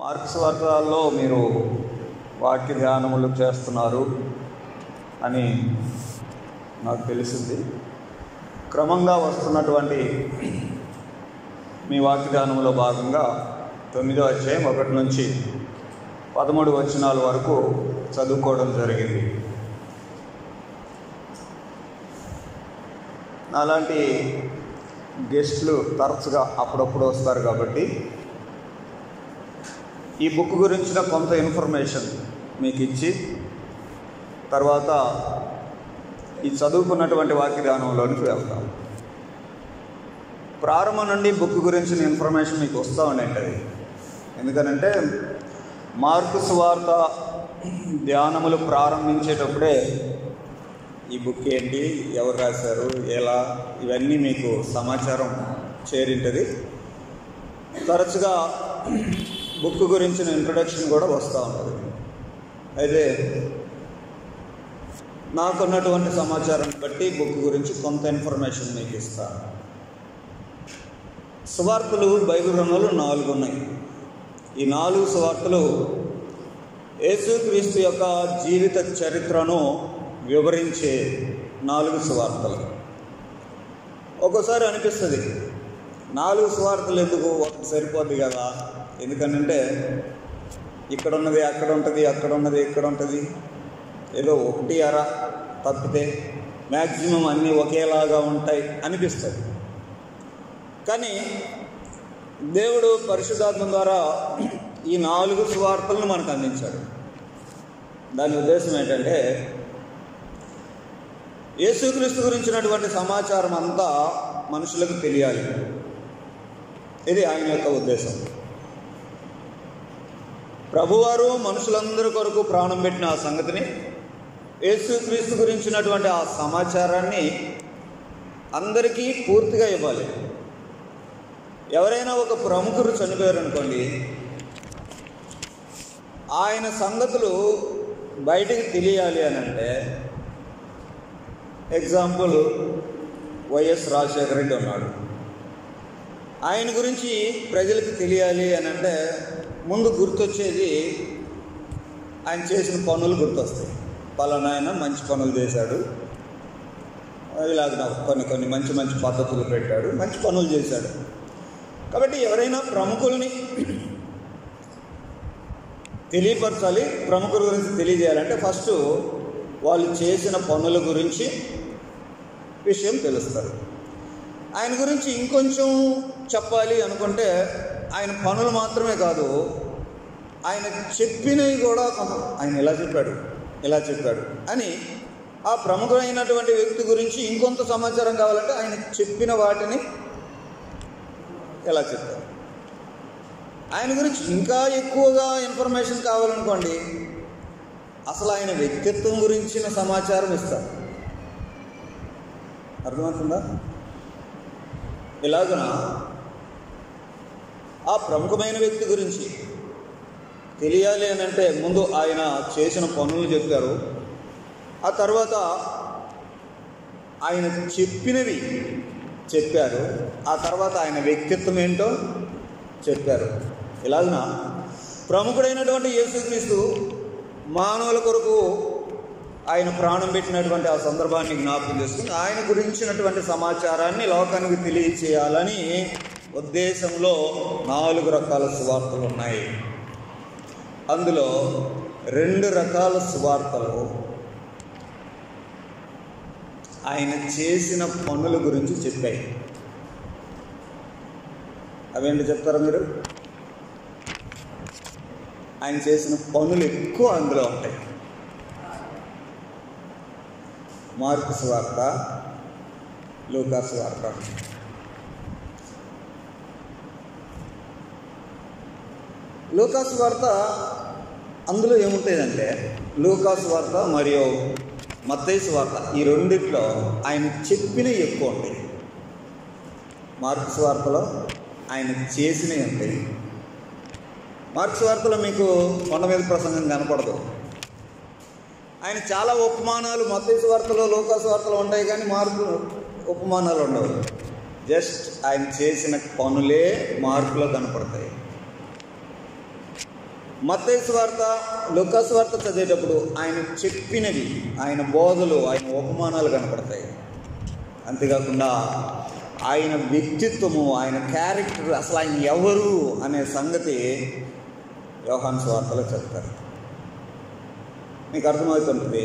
Marks వార్తల్లో మీరు వాక్య ధ్యానములు చేస్తున్నారు అని నాకు తెలిసింది. క్రమంగా వస్తున్నటువంటి మీ వాక్య ధ్యానములో భాగంగా 9వ అధ్యాయం 1 నుంచి 13 వచనాల వరకు చదువుకోవడం జరిగింది. అలాంటి గెస్ట్లు తరచుగా అప్పుడప్పుడు వస్తారు కాబట్టి ఈ బుక్ గురించిన కొంత ఇన్ఫర్మేషన్ మీకు ఇచ్చి తర్వాత ఈ చదువుకున్నటువంటి వాక్య ధ్యానంలోనికి వెళ్తాం. ప్రారంభం నుండి బుక్ గురించిన ఇన్ఫర్మేషన్ మీకు వస్తూ ఉండేది. ఎందుకనంటే మార్కు సువార్త ధ్యానములు ప్రారంభించేటప్పుడే ఈ బుక్ ఏంటి, ఎవరు రాశారు, ఎలా, ఇవన్నీ మీకు సమాచారం చేరింటుంది. తరచుగా బుక్ గురించిన ఇంట్రొడక్షన్ కూడా వస్తూ ఉంటుంది. అయితే నాకున్నటువంటి సమాచారం బట్టి బుక్ గురించి కొంత ఇన్ఫర్మేషన్ మీకు ఇస్తాను. సువార్తలు బైబిల్ గ్రంథాలు 4 ఉన్నాయి. ఈ 4 సువార్తలు యేసుక్రీస్తు యొక్క జీవిత చరిత్రను వివరించే 4 సువార్తలు. ఒక్కోసారి అనిపిస్తుంది 4 సువార్తలు ఎందుకు, ఒకటి సరిపోద్ది కదా. ఎందుకంటే ఇక్కడ ఉన్నది అక్కడ ఉంటుంది, అక్కడ ఉన్నది ఇక్కడ ఉంటుంది, ఏదో ఒకటి అరా తప్పితే మ్యాక్సిమం అన్నీ ఒకేలాగా ఉంటాయి అనిపిస్తుంది. కానీ దేవుడు పరిశుద్ధాత్మ ద్వారా ఈ 4 సువార్తలను మనకు అందించాడు. దాని ఉద్దేశం ఏంటంటే యేసుక్రీస్తు గురించినటువంటి సమాచారం అంతా మనుషులకు తెలియాలి. ఇది ఆయన యొక్క ఉద్దేశం. ప్రభువారు మనుషులందరి కొరకు ప్రాణం పెట్టిన ఆ సంగతిని, యేసుక్రీస్తు గురించినటువంటి ఆ సమాచారాన్ని అందరికీ పూర్తిగా ఇవ్వాలి. ఎవరైనా ఒక ప్రముఖుడు చనిపోయారనుకోండి, ఆయన సంగతులు బయటికి తెలియాలి అని అంటే, ఎగ్జాంపుల్ వైఎస్ రాజశేఖర రెడ్డి ఉన్నాడు. ఆయన గురించి ప్రజలకు తెలియాలి అని అంటే ముందు గుర్తొచ్చేది ఆయన చేసిన పనులు గుర్తొస్తాయి. పలానా ఆయన మంచి పనులు చేశాడు, ఇలాగ కొన్ని మంచి మంచి పద్ధతులు పెట్టాడు, మంచి పనులు చేశాడు. కాబట్టి ఎవరైనా ప్రముఖుల్ని తెలియపరచాలి, ప్రముఖుల గురించి తెలియజేయాలంటే ఫస్ట్ వాళ్ళు చేసిన పనుల గురించి విషయం తెలుస్తారు. ఆయన గురించి ఇంకొంచెం చెప్పాలి అనుకుంటే ఆయన పనులు మాత్రమే కాదు, ఆయన చెప్పినవి కూడా ఆయన ఇలా చెప్పాడు అని ఆ ప్రముఖమైనటువంటి వ్యక్తి గురించి ఇంకొంత సమాచారం కావాలంటే ఆయన చెప్పిన వాటిని ఎలా చెప్తారు. ఆయన గురించి ఇంకా ఎక్కువగా ఇన్ఫర్మేషన్ కావాలనుకోండి, అసలు ఆయన వ్యక్తిత్వం గురించిన సమాచారం ఇస్తారు. అర్థమవుతుందా? ఇలాగన ఆ ప్రముఖమైన వ్యక్తి గురించి తెలియాలి అని అంటే ముందు ఆయన చేసిన పనులు చెప్పారు, ఆ తర్వాత ఆయన చెప్పినవి చెప్పారు, ఆ తర్వాత ఆయన వ్యక్తిత్వం ఏంటో చెప్పారు. ఇలాగన ప్రముఖుడైనటువంటి యేసుక్రీస్తు మానవుల కొరకు ఆయన ప్రాణం పెట్టినటువంటి ఆ సందర్భాన్ని జ్ఞాపకం చేసుకుని ఆయన గురించినటువంటి సమాచారాన్ని లోకానికి తెలియచేయాలని ఉద్దేశంలో 4 రకాల సువార్తలు ఉన్నాయి. అందులో 2 రకాల సువార్తలు ఆయన చేసిన పనుల గురించి చెప్పాయి. అవేంటి చెప్తారా మీరు? ఆయన చేసిన పనులు ఎక్కువ అందులో ఉంటాయి. మార్కు సువార్త, లూకా సువార్త. లూకా సువార్త అందులో ఏముంటాయంటే, లూకా సువార్త మరియు మత్తయి సువార్త ఈ రెండిట్లో ఆయన చెప్పినవి ఎక్కువ ఉంటాయి. మార్కు సువార్తలో ఆయన చేసినవి ఉంటాయి. మార్కు సువార్తలో మీకు కొండ మీద ప్రసంగం కనపడదు. ఆయన చాలా ఉపమానాలు మత్తయి సువార్తలో, లూకా సువార్తలో ఉంటాయి, కానీ మార్కు ఉపమానాలు ఉండవు. జస్ట్ ఆయన చేసిన పనులే మార్కులో కనపడతాయి. మత్తయి సువార్త, లూకా సువార్త చదివేటప్పుడు ఆయన చెప్పినవి, ఆయన బోధలు, ఆయన ఉపమానాలు కనపడతాయి. అంతేకాకుండా ఆయన వ్యక్తిత్వము, ఆయన క్యారెక్టర్, అసలు ఆయన ఎవరు అనే సంగతి యోహాను సువార్తలో చెప్తారు. మీకు అర్థమవుతుంటుంది.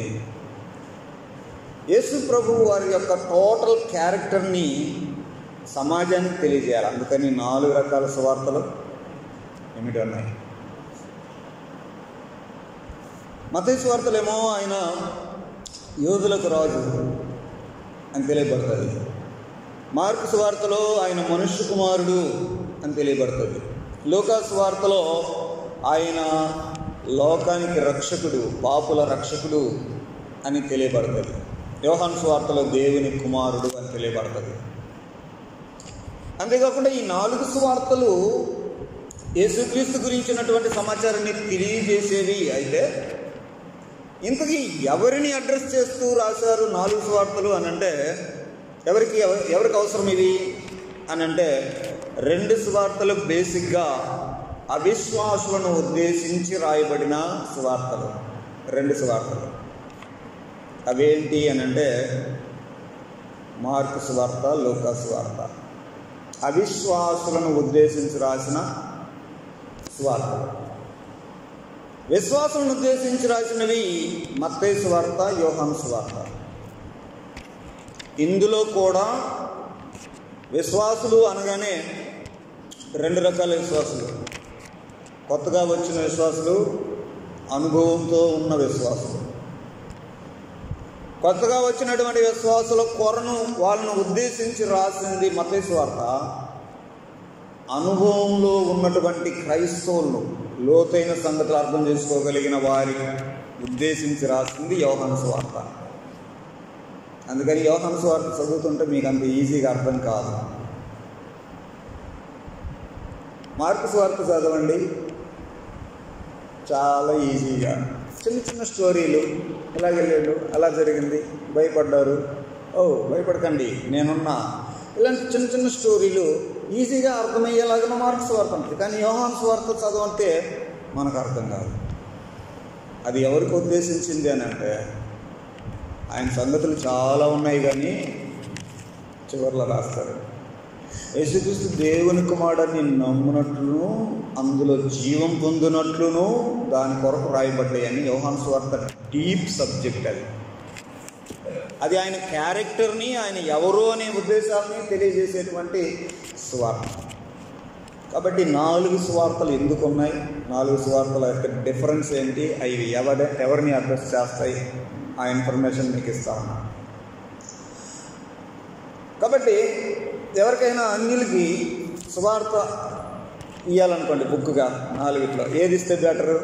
యేసు ప్రభు వారి యొక్క టోటల్ క్యారెక్టర్ని సమాజానికి తెలియజేయాలి. అందుకని 4 రకాల సువార్తలు ఏమిటి ఉన్నాయి. మత్తయి సువార్తలేమో ఆయన యోధులకు రాజు అని తెలియబడుతుంది. మార్కు సువార్తలో ఆయన మనుష్య కుమారుడు అని తెలియబడుతుంది. లూకా సువార్తలో ఆయన లోకానికి రక్షకుడు, పాపుల రక్షకుడు అని తెలియబడుతుంది. యోహాను సువార్తలో దేవుని కుమారుడు అని తెలియబడుతుంది. అంతేకాకుండా ఈ 4 సువార్తలు యేసుక్రీస్తు గురించినటువంటి సమాచారాన్ని తెలియజేసేవి అయితే, ఇంతకీ ఎవరిని అడ్రస్ చేస్తూ రాశారు 4 సువార్తలు అని అంటే, ఎవరికి అవసరం ఇవి అని అంటే, 2 సువార్తలు బేసిక్గా అవిశ్వాసులను ఉద్దేశించి రాయబడిన సువార్తలు. 2 సువార్తలు అవేంటి అని అంటే, మార్కు సువార్త, లూకా సువార్త. అవిశ్వాసులను ఉద్దేశించి రాసిన సువార్తలు. విశ్వాసులను ఉద్దేశించి రాసినవి మత్తయి సువార్త, యోహాను సువార్త. ఇందులో కూడా విశ్వాసులు అనగానే 2 రకాల విశ్వాసులు. కొత్తగా వచ్చిన విశ్వాసులు, అనుభవంతో ఉన్న విశ్వాసులు. కొత్తగా వచ్చినటువంటి విశ్వాసుల కొరను వాళ్ళను ఉద్దేశించి రాసింది మత్తయి సువార్త. అనుభవంలో ఉన్నటువంటి క్రైస్తవులను, లోతైన సంగతులు అర్థం చేసుకోగలిగిన వారి ఉద్దేశించి రాసింది యోహాను సువార్త. అందుకని యోహాను సువార్త చదువుతుంటే మీకు అంత ఈజీగా అర్థం కాదు. మార్కు సువార్త చదవండి, చాలా ఈజీగా చిన్న చిన్న స్టోరీలు, ఇలా వెళ్ళాడు, అలా జరిగింది, భయపడ్డారు, భయపడకండి నేనున్నా, ఇలాంటి చిన్న చిన్న స్టోరీలు ఈజీగా అర్థమయ్యేలాగా మార్కు సువార్త ఉంటుంది. కానీ యోహాను సువార్త చదవంటే మనకు అర్థం కాదు. అది ఎవరికి ఉద్దేశించింది అని అంటే, ఆయన సంగతులు చాలా ఉన్నాయి కానీ చివరిలో రాస్తారు, యేసుక్రీస్తు దేవుని కుమారుడిని నమ్మునట్లును అందులో జీవం పొందినట్లును దాని కొరకు రాయబడ్డాయి అని. యోహాను సువార్త డీప్ సబ్జెక్ట్ అది. అది ఆయన క్యారెక్టర్ని, ఆయన ఎవరు అనే ఉద్దేశాలని తెలియజేసేటువంటి సువార్త. కాబట్టి 4 సువార్తలు ఎందుకు ఉన్నాయి, 4 సువార్తల యొక్క డిఫరెన్స్ ఏంటి, అవి ఎవరిని అడ్రస్ చేస్తాయి, ఆ ఇన్ఫర్మేషన్ మీకు ఇస్తాను. కాబట్టి ఎవరికైనా అన్యులకి సువార్త ఇవ్వాలనుకోండి, బుక్గా 4 ఏది ఇస్తే బెటరు?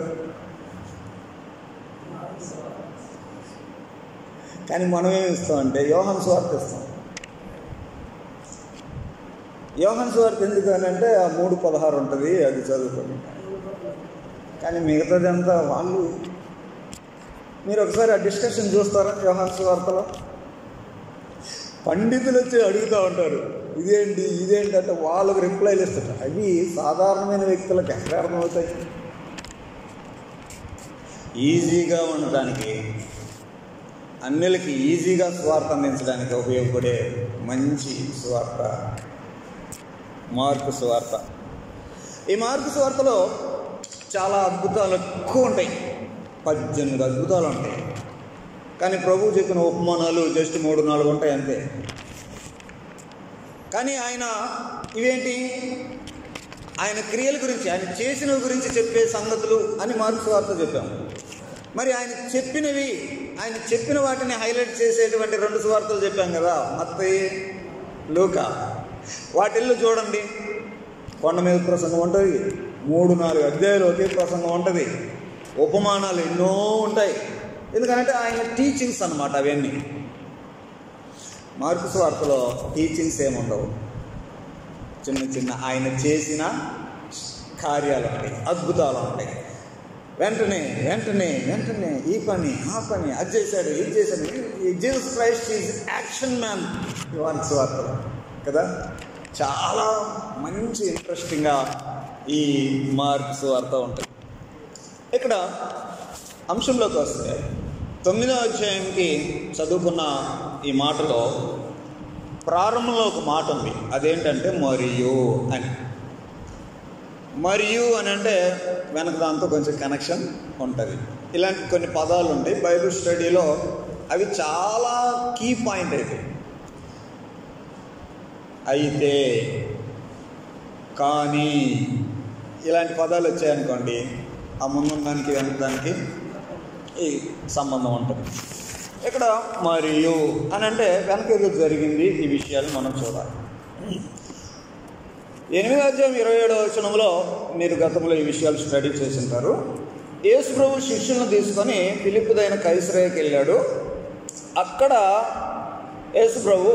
కానీ మనం ఏమి ఇస్తామంటే యోహాను సువార్త ఇస్తాం. యోహాను సువార్త ఎందుకు అని అంటే 3:16 ఉంటుంది, అది చదువుకోండి. కానీ మిగతాదంతా వాళ్ళు, మీరు ఒకసారి ఆ డిస్కషన్ చూస్తారా? యోహాను సువార్తలో పండితులు వచ్చి అడుగుతూ ఉంటారు, ఇదేంటి అంటే వాళ్ళకు రిప్లైలు ఇస్తారు. అవి సాధారణమైన వ్యక్తులకు ఎక్కడ అర్థమవుతాయి? ఈజీగా ఉండటానికి, అన్యులకి ఈజీగా సువార్త అందించడానికి ఉపయోగపడే మంచి సువార్త మార్కు సువార్త. ఈ మార్కు సువార్తలో చాలా అద్భుతాలు ఎక్కువ ఉంటాయి, 18 అద్భుతాలు ఉంటాయి. కానీ ప్రభువు చెప్పిన ఉపమానాలు జస్ట్ 3-4 ఉంటాయి అంతే. కానీ ఆయన ఇవేంటి, ఆయన క్రియల గురించి, ఆయన చేసిన గురించి చెప్పే సంగతులు అని మార్కు సువార్త చెప్పాము. మరి ఆయన చెప్పిన వాటిని హైలైట్ చేసేటువంటి 2 సువార్తలు చెప్పాం కదా, మత్తయి, లూకా. వాటిల్లో చూడండి, కొండ మీద ప్రసంగం ఉంటుంది, 3-4 అధ్యాయాలు ఒకే ప్రసంగం ఉంటుంది, ఉపమానాలు ఎన్నో ఉంటాయి. ఎందుకంటే ఆయన టీచింగ్స్ అన్నమాట అవన్నీ. మార్కు సువార్తలో టీచింగ్స్ ఏముండవు, చిన్న చిన్న ఆయన చేసిన కార్యాలు ఉంటాయి, అద్భుతాలు ఉంటాయి. వెంటనే ఈ పని ఆ పని, అది చేశాడు ఇది చేశాడు. Jesus Christ is action man mark సువార్తలో కదా. చాలా మంచి ఇంట్రెస్టింగ్గా ఈ మార్కు సువార్త ఉంటుంది. ఇక్కడ అంశంలోకి వస్తే 9వ అధ్యాయంకి చదువుకున్న ఈ మాటలో ప్రారంభంలో ఒక మాట ఉంది. అదేంటంటే మరియు అని. మరియు అని అంటే వెనక దాంతో కొంచెం కనెక్షన్ ఉంటుంది. ఇలాంటి కొన్ని పదాలు ఉంటాయి బైబిల్ స్టడీలో, అవి చాలా కీ పాయింట్ అయిపోయి. అయితే, కానీ ఇలాంటి పదాలు వచ్చాయనుకోండి, ఆ ముందుదానికి వెనక దానికి ఈ సంబంధం ఉంటుంది. ఇక్కడ మరియు అని అంటే వెనక ఏదో జరిగింది, ఈ విషయాలు మనం చూడాలి. 8వ అధ్యాయం 27వ వచనంలో మీరు గతంలో ఈ విషయాలు స్టడీ చేసింటారు. యేసు ప్రభు శిష్యులను తీసుకొని ఫిలిప్పుదైన కైసరయకి వెళ్ళాడు. అక్కడ యేసు ప్రభు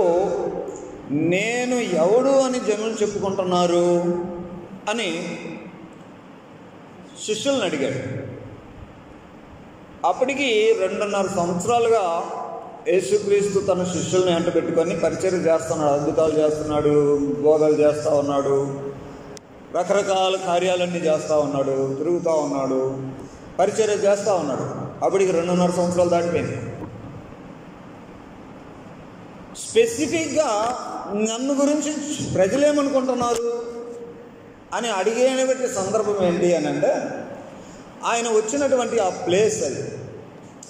నేను ఎవడు అని జనులు చెప్పుకుంటున్నారు అని శిష్యులను అడిగాడు. అప్పటికి 2.5 సంవత్సరాలుగా యేసుక్రీస్తు తన శిష్యుల్ని వెంట పెట్టుకొని పరిచర్య చేస్తున్నాడు. అద్భుతాలు చేస్తున్నాడు, బోధలు చేస్తూ ఉన్నాడు, రకరకాల కార్యాలన్నీ చేస్తూ ఉన్నాడు, తిరుగుతూ ఉన్నాడు, పరిచర్య చేస్తూ ఉన్నాడు. అప్పటికి 2.5 సంవత్సరాలు దాటిపోయింది. స్పెసిఫిక్గా నన్ను గురించి ప్రజలేమనుకుంటున్నారు అని అడిగేటువంటి సందర్భం ఏంటి అని అంటే, ఆయన వచ్చినటువంటి ఆ ప్లేస్ అది.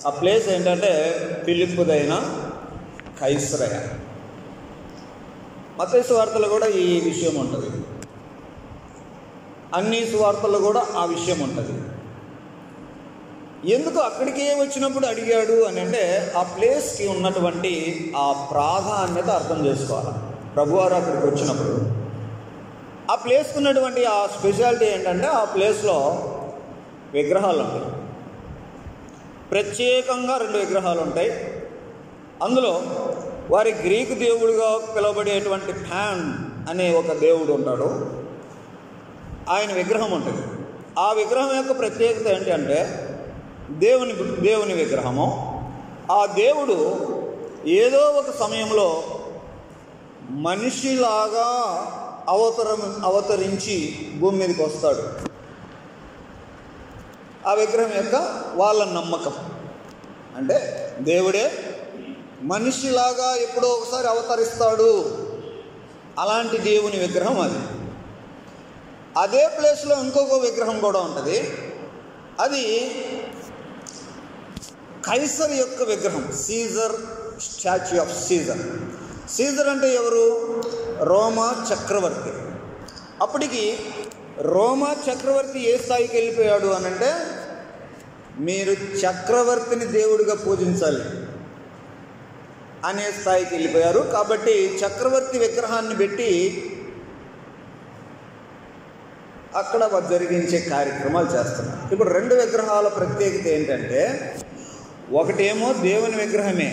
ఆ ప్లేస్ ఏంటంటే ఫిలిప్పుదైన కైసరయ. మత్తయి సువార్తలో కూడా ఈ విషయం ఉంటుంది, అన్ని సువార్తల్లో కూడా ఆ విషయం ఉంటుంది. ఎందుకు అక్కడికే వచ్చినప్పుడు అడిగాడు అని అంటే, ఆ ప్లేస్కి ఉన్నటువంటి ఆ ప్రాధాన్యత అర్థం చేసుకోవాలి. ప్రభువారు అక్కడికి వచ్చినప్పుడు ఆ ప్లేస్కి ఉన్నటువంటి ఆ స్పెషాలిటీ ఏంటంటే, ఆ ప్లేస్లో విగ్రహాలు ఉంటాయి. ప్రత్యేకంగా 2 విగ్రహాలు ఉంటాయి. అందులో వారి గ్రీకు దేవుడుగా పిలువబడేటువంటి పాన్ అనే ఒక దేవుడు ఉంటాడు. ఆయన విగ్రహం ఉంటుంది. ఆ విగ్రహం యొక్క ప్రత్యేకత ఏంటంటే, దేవుని విగ్రహము. ఆ దేవుడు ఏదో ఒక సమయంలో మనిషిలాగా అవతరించి భూమి మీదకి వస్తాడు. ఆ విగ్రహం యొక్క వాళ్ళ నమ్మకం అంటే దేవుడే మనిషిలాగా ఎప్పుడో ఒకసారి అవతరిస్తాడు. అలాంటి దేవుని విగ్రహం అది. అదే ప్లేస్లో ఇంకొక విగ్రహం కూడా ఉంటుంది. అది కైసర్ యొక్క విగ్రహం, Caesar, statue of Caesar. Caesar అంటే ఎవరు? రోమా చక్రవర్తి. అప్పటికి రోమా చక్రవర్తి ఏ స్థాయికి వెళ్ళిపోయాడు అని అంటే, మీరు చక్రవర్తిని దేవుడిగా పూజించాలి అనే స్థాయికి వెళ్ళిపోయారు. కాబట్టి చక్రవర్తి విగ్రహాన్ని పెట్టి అక్కడ జరిగించే కార్యక్రమాలు చేస్తున్నారు. ఇప్పుడు 2 విగ్రహాల ప్రత్యేకత ఏంటంటే, ఒకటేమో దేవుని విగ్రహమే,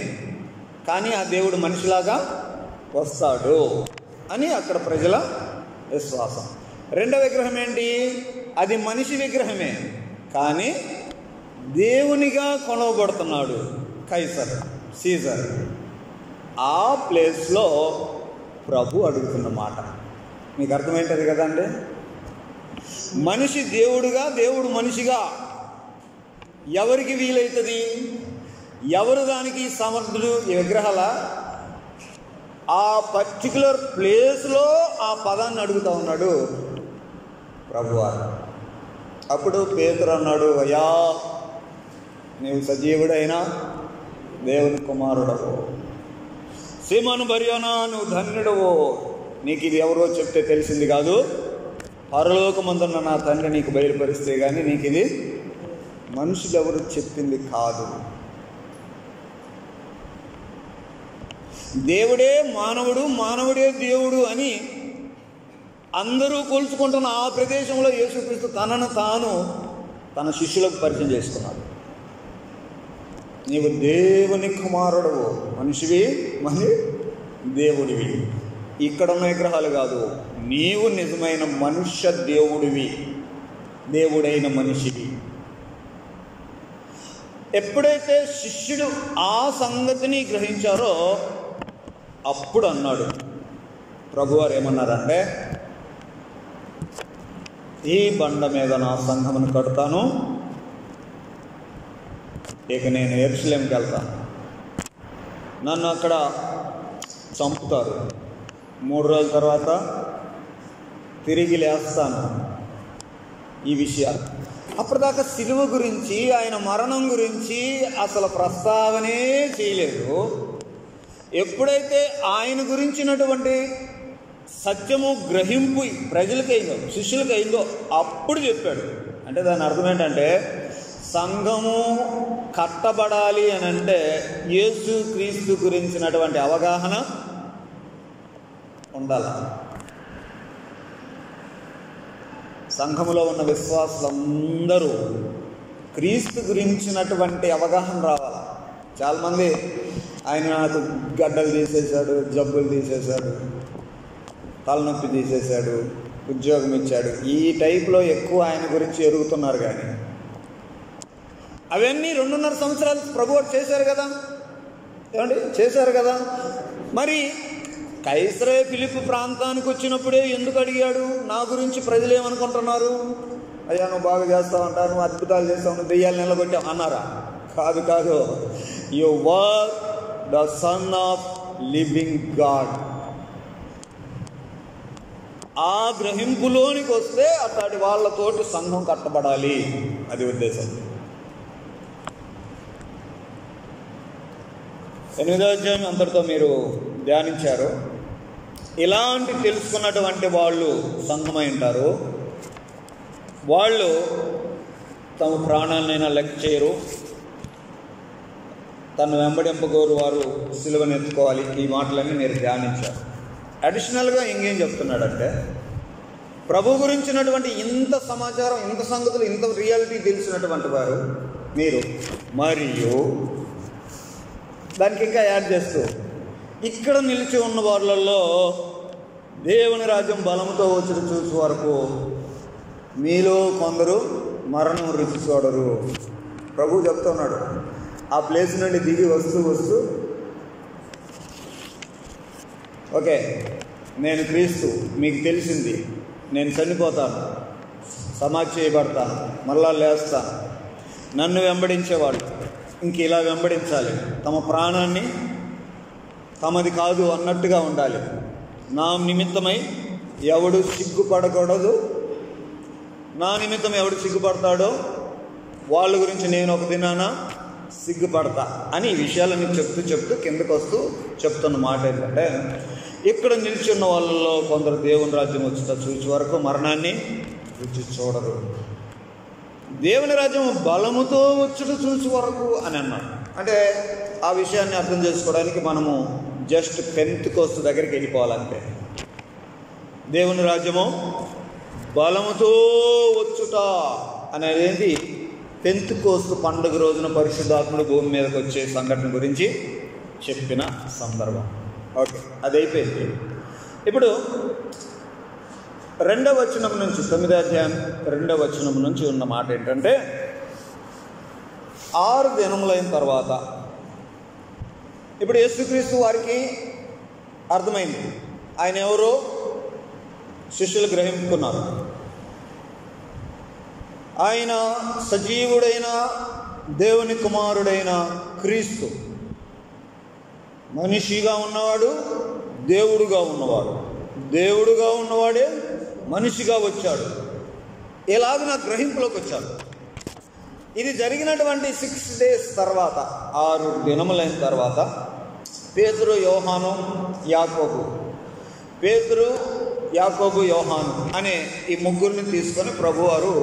కానీ ఆ దేవుడు మనిషిలాగా వస్తాడు అని అక్కడ ప్రజల విశ్వాసం. 2వ విగ్రహం ఏంటి? అది మనిషి విగ్రహమే, కానీ దేవునిగా కొనవబడుతున్నాడు కైసర్, సీజర్. ఆ ప్లేస్లో ప్రభు అడుగుతున్న మాట మీకు అర్థమైంటుంది కదండి. మనిషి దేవుడుగా, దేవుడు మనిషిగా ఎవరికి వీలవుతుంది? ఎవరు దానికి సమర్థుడు? ఈ విగ్రహాల ఆ పర్టికులర్ ప్లేస్లో ఆ పదాన్ని అడుగుతూ ఉన్నాడు ప్రభువారు. అప్పుడు పేతురు అన్నాడు, అయ్యా నీవు సజీవుడైనా దేవుని కుమారుడవు, సీమోను బర్యోనా నువ్వు ధన్యుడవు, నీకు ఇది ఎవరో చెప్తే తెలిసింది కాదు, పరలోకమందున్న నా తండ్రి నీకు బయలుపరిస్తే కానీ నీకు ఇది మనుషులు ఎవరు చెప్పింది కాదు. దేవుడే మానవుడు, మానవుడే దేవుడు అని అందరూ కొలుచుకుంటున్న ఆ ప్రదేశంలో యేసుక్రీస్తు తనను తాను తన శిష్యులకు పరిచయం చేసుకున్నాడు. నీవు దేవుని కుమారుడవు, మనిషివి, మరి దేవుడివి. ఇక్కడున్న విగ్రహాలు కాదు, నీవు నిజమైన మనుష్య దేవుడివి, దేవుడైన మనిషివి. ఎప్పుడైతే శిష్యుడు ఆ సంగతిని గ్రహించారో అప్పుడు అన్నాడు ప్రభువారు ఏమన్నారంటే, ఈ బండ మీద నా సంఘమును కడతాను, ఇక నేను యెరూషలేముకి వెళ్తాను, నన్ను అక్కడ చంపుతారు, 3 రోజుల తర్వాత తిరిగి లేస్తాను. ఈ విషయాలు అప్పటిదాకా సిలువ గురించి, ఆయన మరణం గురించి అసలు ప్రస్తావనే చేయలేదు. ఎప్పుడైతే ఆయన గురించినటువంటి సత్యము గ్రహింపు ప్రజలకైందో, శిష్యులకైందో అప్పుడు చెప్పాడు. అంటే దాని అర్థం ఏంటంటే, సంఘము కట్టబడాలి అని అంటే యేసు క్రీస్తు గురించినటువంటి అవగాహన ఉండాలి. సంఘములో ఉన్న విశ్వాసులందరూ క్రీస్తు గురించినటువంటి అవగాహన రావాలి. చాలామంది ఆయన నాకు గడ్డలు తీసేశాడు, జబ్బులు తీసేశాడు, తలనొప్పి తీసేశాడు, ఉద్యోగం ఇచ్చాడు, ఈ టైప్లో ఎక్కువ ఆయన గురించి ఎరుగుతున్నారు. కానీ అవన్నీ 2.5 సంవత్సరాలు ప్రభువు చేశారు కదా, ఏమండి చేశారు కదా. మరి కైసరయ ఫిలిప్పు ప్రాంతానికి వచ్చినప్పుడే ఎందుకు అడిగాడు, నా గురించి ప్రజలు ఏమనుకుంటున్నారు, అయ్యా నువ్వు బాగా చేస్తావు అంటారు, నువ్వు అద్భుతాలు చేస్తావు, నువ్వు దెయ్యాలు నిలబెట్టావు అన్నారా? కాదు కాదు, you were the son of living God. ఆ గ్రహింపులోనికి వస్తే అట్లాంటి వాళ్ళతోటి సంఘం కట్టబడాలి, అది ఉద్దేశం. 8వ అధ్యాయం అంతటితో మీరు ధ్యానించారు. ఇలాంటి తెలుసుకున్నటువంటి వాళ్ళు సంఘమై ఉంటారు. వాళ్ళు తమ ప్రాణాలనైనా లెక్క చేయరు, తను వెంబడింపగోరు వారు సిలువను ఎత్తుకోవాలి. ఈ మాటలన్నీ మీరు ధ్యానించారు. అడిషనల్గా ఇంకేం చెప్తున్నాడంటే, ప్రభు గురించినటువంటి ఇంత సమాచారం, ఇంత సంగతులు, ఇంత రియాలిటీ తెలిసినటువంటి వారు మీరు, మరియు దానికి ఇంకా యాడ్ చేస్తూ ఇక్కడ నిలిచి ఉన్న వాళ్ళల్లో దేవుని రాజ్యం బలముతో వచ్చి చూసే వరకు మీలో కొందరు మరణం రుచి చూడరు. ప్రభు చెప్తున్నాడు. ఆ ప్లేస్ నుండి దిగి వస్తూ ఓకే, నేను క్రీస్తు, మీకు తెలిసింది, నేను చనిపోతాను, సమాధి చేయబడతాను, మళ్ళా లేస్తాను. నన్ను వెంబడించేవాళ్ళు ఇంక ఇలా వెంబడించాలి, తమ ప్రాణాన్ని తమది కాదు అన్నట్టుగా ఉండాలి. నా నిమిత్తమై ఎవడు సిగ్గుపడకూడదు, నా నిమిత్తం ఎవడు సిగ్గుపడతాడో వాళ్ళ గురించి నేను ఒక దినాన సిగ్గుపడతా అని ఈ విషయాలన్నీ చెప్తూ కిందకు వస్తూ చెప్తున్న మాట ఏంటంటే, ఇక్కడ నిల్చున్న వాళ్ళలో కొందరు దేవుని రాజ్యం వచ్చుతా చూసి వరకు మరణాన్ని రుచి చూడరు. దేవుని రాజ్యం బలముతో వచ్చుట చూసి వరకు అని అన్నాడు. అంటే ఆ విషయాన్ని అర్థం చేసుకోవడానికి మనము జస్ట్ పెంతెకోస్తు దగ్గరికి వెళ్ళిపోవాలంటే, దేవుని రాజ్యము బలముతో వచ్చుట అనేది పెంతెకోస్తు పండుగ రోజున పరిశుద్ధాత్ముడు భూమి మీదకి వచ్చే సంఘటన గురించి చెప్పిన సందర్భం. ఓకే, అది అయిపోయింది. ఇప్పుడు 2వ వచనం నుంచి 9వ అధ్యాయం 2వ వచనం నుంచి ఉన్న మాట ఏంటంటే, 6 దినములైన తర్వాత ఇప్పుడు యేసుక్రీస్తు వారికి అర్థమైంది ఆయన ఎవరో శిష్యులు గ్రహించుకున్నారు. ఆయన సజీవుడైన దేవుని కుమారుడైన క్రీస్తు, మనిషిగా ఉన్నవాడు, దేవుడుగా ఉన్నవాడు, దేవుడుగా ఉన్నవాడే మనిషిగా వచ్చాడు. ఎలాగ నా గ్రహింపులోకి వచ్చాడు. ఇది జరిగినటువంటి 6 days తర్వాత, 6 దినములైన తర్వాత పేతురు, యోహాను, యాకోబు, పేతురు, యాకోబు, యోహాను అనే ఈ ముగ్గురిని తీసుకొని ప్రభువారు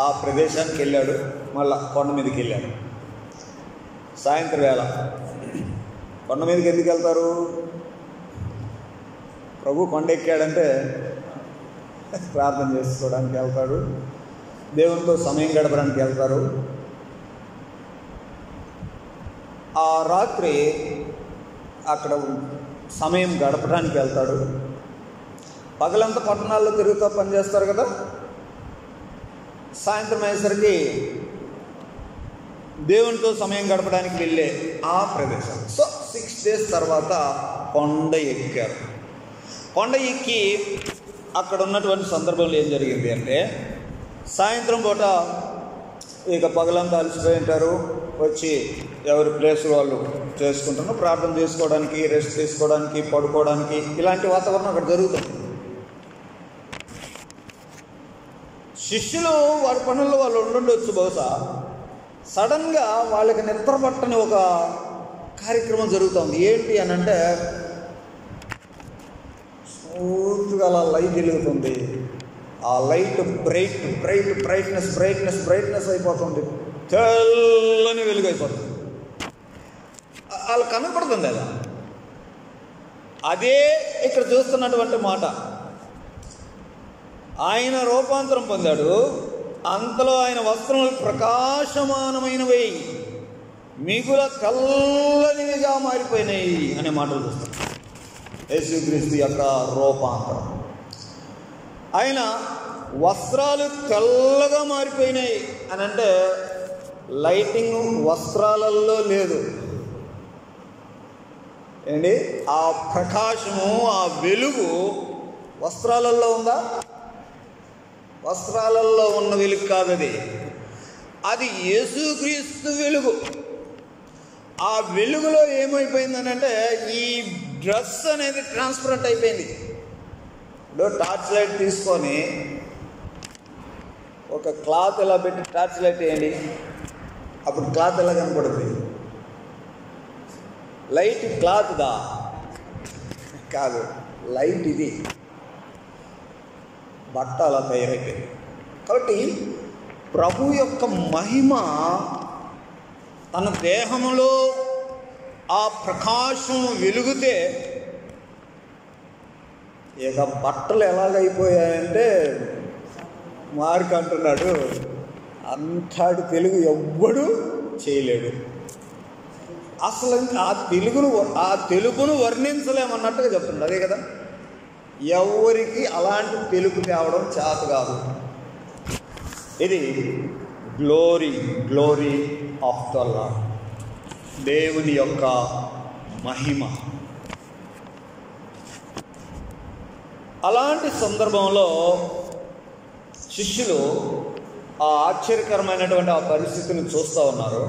ఆ ప్రదేశానికి వెళ్ళాడు. మళ్ళా కొండ మీదకి వెళ్ళాడు. సాయంత్రం వేళ కొండ మీదకి ఎందుకు వెళ్తారు? ప్రభు కొండ ఎక్కాడంటే ప్రార్థన చేసుకోవడానికి వెళ్తాడు, దేవునితో సమయం గడపడానికి వెళ్తారు. ఆ రాత్రి అక్కడ సమయం గడపడానికి వెళ్తాడు. పగలంతా పట్టణాల్లో తిరుగుతూ పనిచేస్తారు కదా, సాయంత్రం అయ్యేసరికి దేవునితో సమయం గడపడానికి వెళ్ళే ఆ ప్రదేశం. సో 6 days తర్వాత కొండ ఎక్కారు. కొండ ఎక్కి అక్కడ ఉన్నటువంటి సందర్భంలో ఏం జరిగింది అంటే, సాయంత్రం పూట ఇక పగలంతా అలసిపోయి ఉంటారు, వచ్చి ఎవరి ప్లేస్ వాళ్ళు చేసుకుంటారు, ప్రార్థన చేసుకోవడానికి, రెస్ట్ తీసుకోవడానికి, పడుకోవడానికి, ఇలాంటి వాతావరణం అక్కడ జరుగుతుంది. శిష్యులు వారి పనుల్లో వాళ్ళు ఉండుండొచ్చు బహుశా. సడన్గా వాళ్ళకి నిద్ర పట్టని ఒక కార్యక్రమం జరుగుతుంది. ఏంటి అని అంటే, స్మూత్గా అలా లైట్ వెలుగుతుంది. ఆ లైట్ బ్రైట్నెస్ అయిపోతుంది, తెల్లని వెలుగు అయిపోతుంది. వాళ్ళు కనపడుతుంది అలా. అదే ఇక్కడ చూస్తున్నటువంటి మాట. ఆయన రూపాంతరం పొందాడు, అంతలో ఆయన వస్త్రములు ప్రకాశమానమైనవి, మిగుల తెల్లనివిగా మారిపోయినాయి అనే మాటలు చూస్తాం. యేసుక్రీస్తు యొక్క రూపాంతరం. ఆయన వస్త్రాలు తెల్లగా మారిపోయినాయి అని అంటే లైటింగ్ వస్త్రాలలో లేదు ఏంటి, ఆ ప్రకాశము, ఆ వెలుగు వస్త్రాలలో ఉందా? వస్త్రాలలో ఉన్న వెలుగు కాదు అది. అది యేసుక్రీస్తు వెలుగు. ఆ వెలుగులో ఏమైపోయిందని అంటే ఈ డ్రెస్ అనేది ట్రాన్స్పరెంట్ అయిపోయింది. ఇప్పుడు టార్చ్ లైట్ తీసుకొని ఒక క్లాత్ ఎలా పెట్టి టార్చ్ లైట్ వేయండి, అప్పుడు క్లాత్ ఎలా కనపడుతుంది? లైట్ క్లాత్దా? కాదు, లైట్ ఇది. బట్ట అలా తయారైపోయింది. కాబట్టి ప్రభు యొక్క మహిమ తన దేహములో ఆ ప్రకాశం వెలుగుతే ఇక బట్టలు ఎలాగైపోయాయంటే, మార్క్ అంటున్నాడు, అంతటి తెలుగు ఎవ్వడు చేయలేడు. అసలు ఆ తెలుగును వర్ణించలేమన్నట్టుగా చెప్తున్నాడు. అదే కదా, ఎవరికి అలాంటి తెలుగు తేవడం చేత కాదు. ఇది గ్లోరీ ఆఫ్ ద లార్డ్, దేవుని యొక్క మహిమ. అలాంటి సందర్భంలో శిష్యులు ఆ ఆశ్చర్యకరమైనటువంటి ఆ పరిస్థితిని చూస్తూ ఉన్నారు.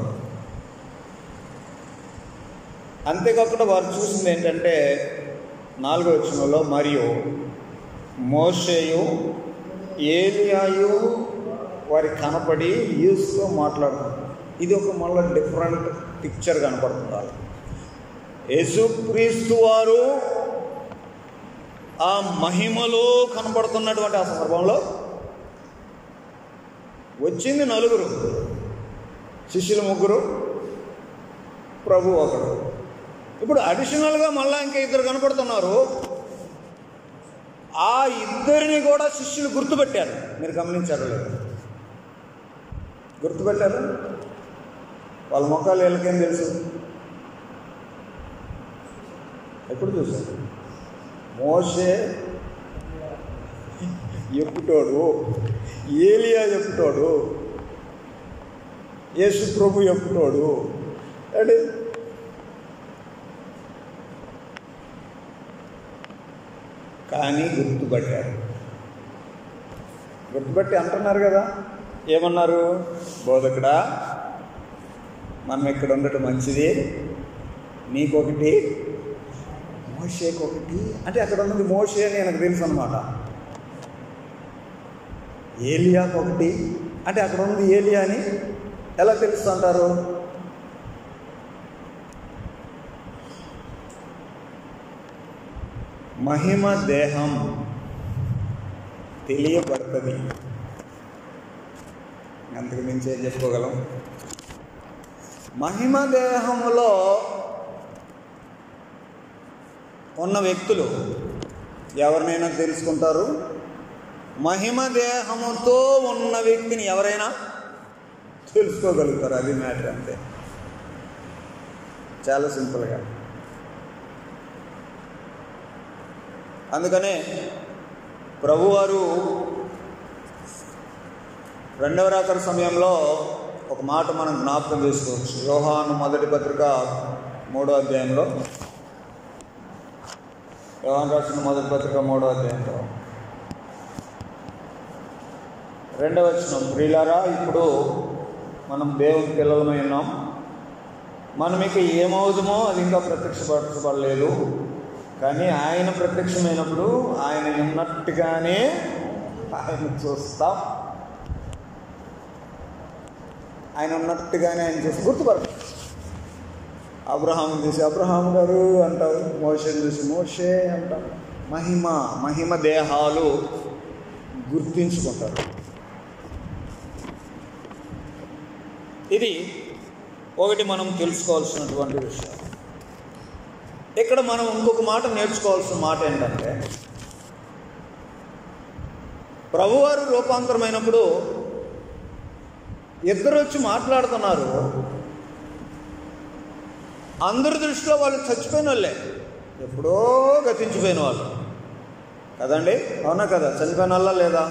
అంతేకాకుండా వారు చూసింది ఏంటంటే 4వ వచనంలో, మరియు మోషేయు ఏలియాయు వారికి కనపడి యేసుతో మాట్లాడుతున్నారు. ఇది ఒక మళ్ళీ డిఫరెంట్ పిక్చర్ కనపడుతున్నారు. యేసుక్రీస్తు వారు ఆ మహిమలో కనపడుతున్నటువంటి ఆ సందర్భంలో వచ్చింది 4, శిష్యులు 3, ప్రభు 1. ఇప్పుడు అడిషనల్గా మళ్ళా ఇంకా 2 కనపడుతున్నారు. ఆ 2 కూడా శిష్యులు గుర్తుపెట్టారు. మీరు గమనించారు లేదు? గుర్తుపెట్టారు. వాళ్ళ ముఖాలు వీళ్ళకేం తెలుసు? ఎప్పుడు చూశారు? మోషే ఎప్పుటోడు, ఏలియా ఎప్పుటోడు, యేసు ప్రభు ఎప్పుటోడు అంటే కానీ గుర్తుపట్టి అంటున్నారు కదా. ఏమన్నారు? బోధకుడా, మనం ఇక్కడ ఉండటం మంచిది, నీకొకటి, మోషేకొకటి. అంటే అక్కడ ఉన్నది మోషే అని నాకు తెలుసు అన్నమాట. ఏలియాకొకటి అంటే అక్కడ ఉన్నది ఏలియా అని ఎలా తెలుసు అంటారు? మహిమ దేహం తెలియబడుతుంది. అంతకు మించి ఏం చెప్పుకోగలం? మహిమ దేహములో ఉన్న వ్యక్తులు ఎవరినైనా తెలుసుకుంటారు. మహిమ దేహముతో ఉన్న వ్యక్తిని ఎవరైనా తెలుసుకోగలుగుతారు. అది మ్యాటర్, అంతే. చాలా సింపుల్గా. అందుకనే ప్రభువారు 2వ రాకడ సమయంలో ఒక మాట మనం జ్ఞాపకం చేసుకోవచ్చు. యోహాను మొదటి పత్రిక 3వ అధ్యాయంలో, యోహాను రాసిన మొదటి పత్రిక 3వ అధ్యాయంలో 2వ వచనం, ప్రియులారా, ఇప్పుడు మనం దేవుని పిల్లలమై ఉన్నాం. మనం ఇక ఏమవుతామో అది ఇంకా ప్రత్యక్షపరచబడలేదు. కానీ ఆయన ప్రత్యక్షమైనప్పుడు ఆయన ఉన్నట్టుగానే ఆయన చూస్తాం. ఆయన ఉన్నట్టుగానే ఆయన చూసి గుర్తుపడతాం. అబ్రహాం చూసి అబ్రహాం గారు అంటారు, మోషేని చూసి మోషే అంటారు. మహిమ దేహాలు గుర్తించుకుంటారు. ఇది ఒకటి మనం తెలుసుకోవాల్సినటువంటి విషయం. ఇక్కడ మనం ఇంకొక మాట నేర్చుకోవాల్సిన మాట ఏంటంటే, ప్రభువారు రూపాంతరమైనప్పుడు ఇద్దరు వచ్చి మాట్లాడుతున్నారు. అందరి దృష్టిలో వాళ్ళు చచ్చిపోయిన వాళ్ళే, ఎప్పుడో గతించిపోయిన వాళ్ళు కదండి. అవునా కదా? చనిపోయిన వాళ్ళ లేదా?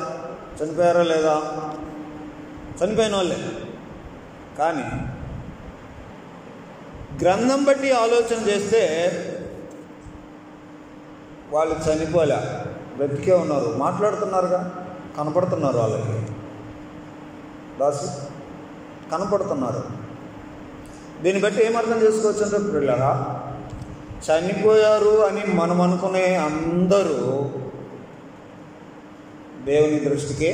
చనిపోయారా లేదా? చనిపోయిన వాళ్ళే. కానీ గ్రంథం బట్టి ఆలోచన చేస్తే వాళ్ళు చనిపోలే, బ్రతికే ఉన్నారు, మాట్లాడుతున్నారుగా, కనపడుతున్నారు. వాళ్ళకి దాసు కనపడుతున్నారు. దీన్ని బట్టి ఏమర్థం చేసుకోవచ్చు అంటే, పిల్లరా, చనిపోయారు అని మనం అనుకునే అందరూ దేవుని దృష్టికి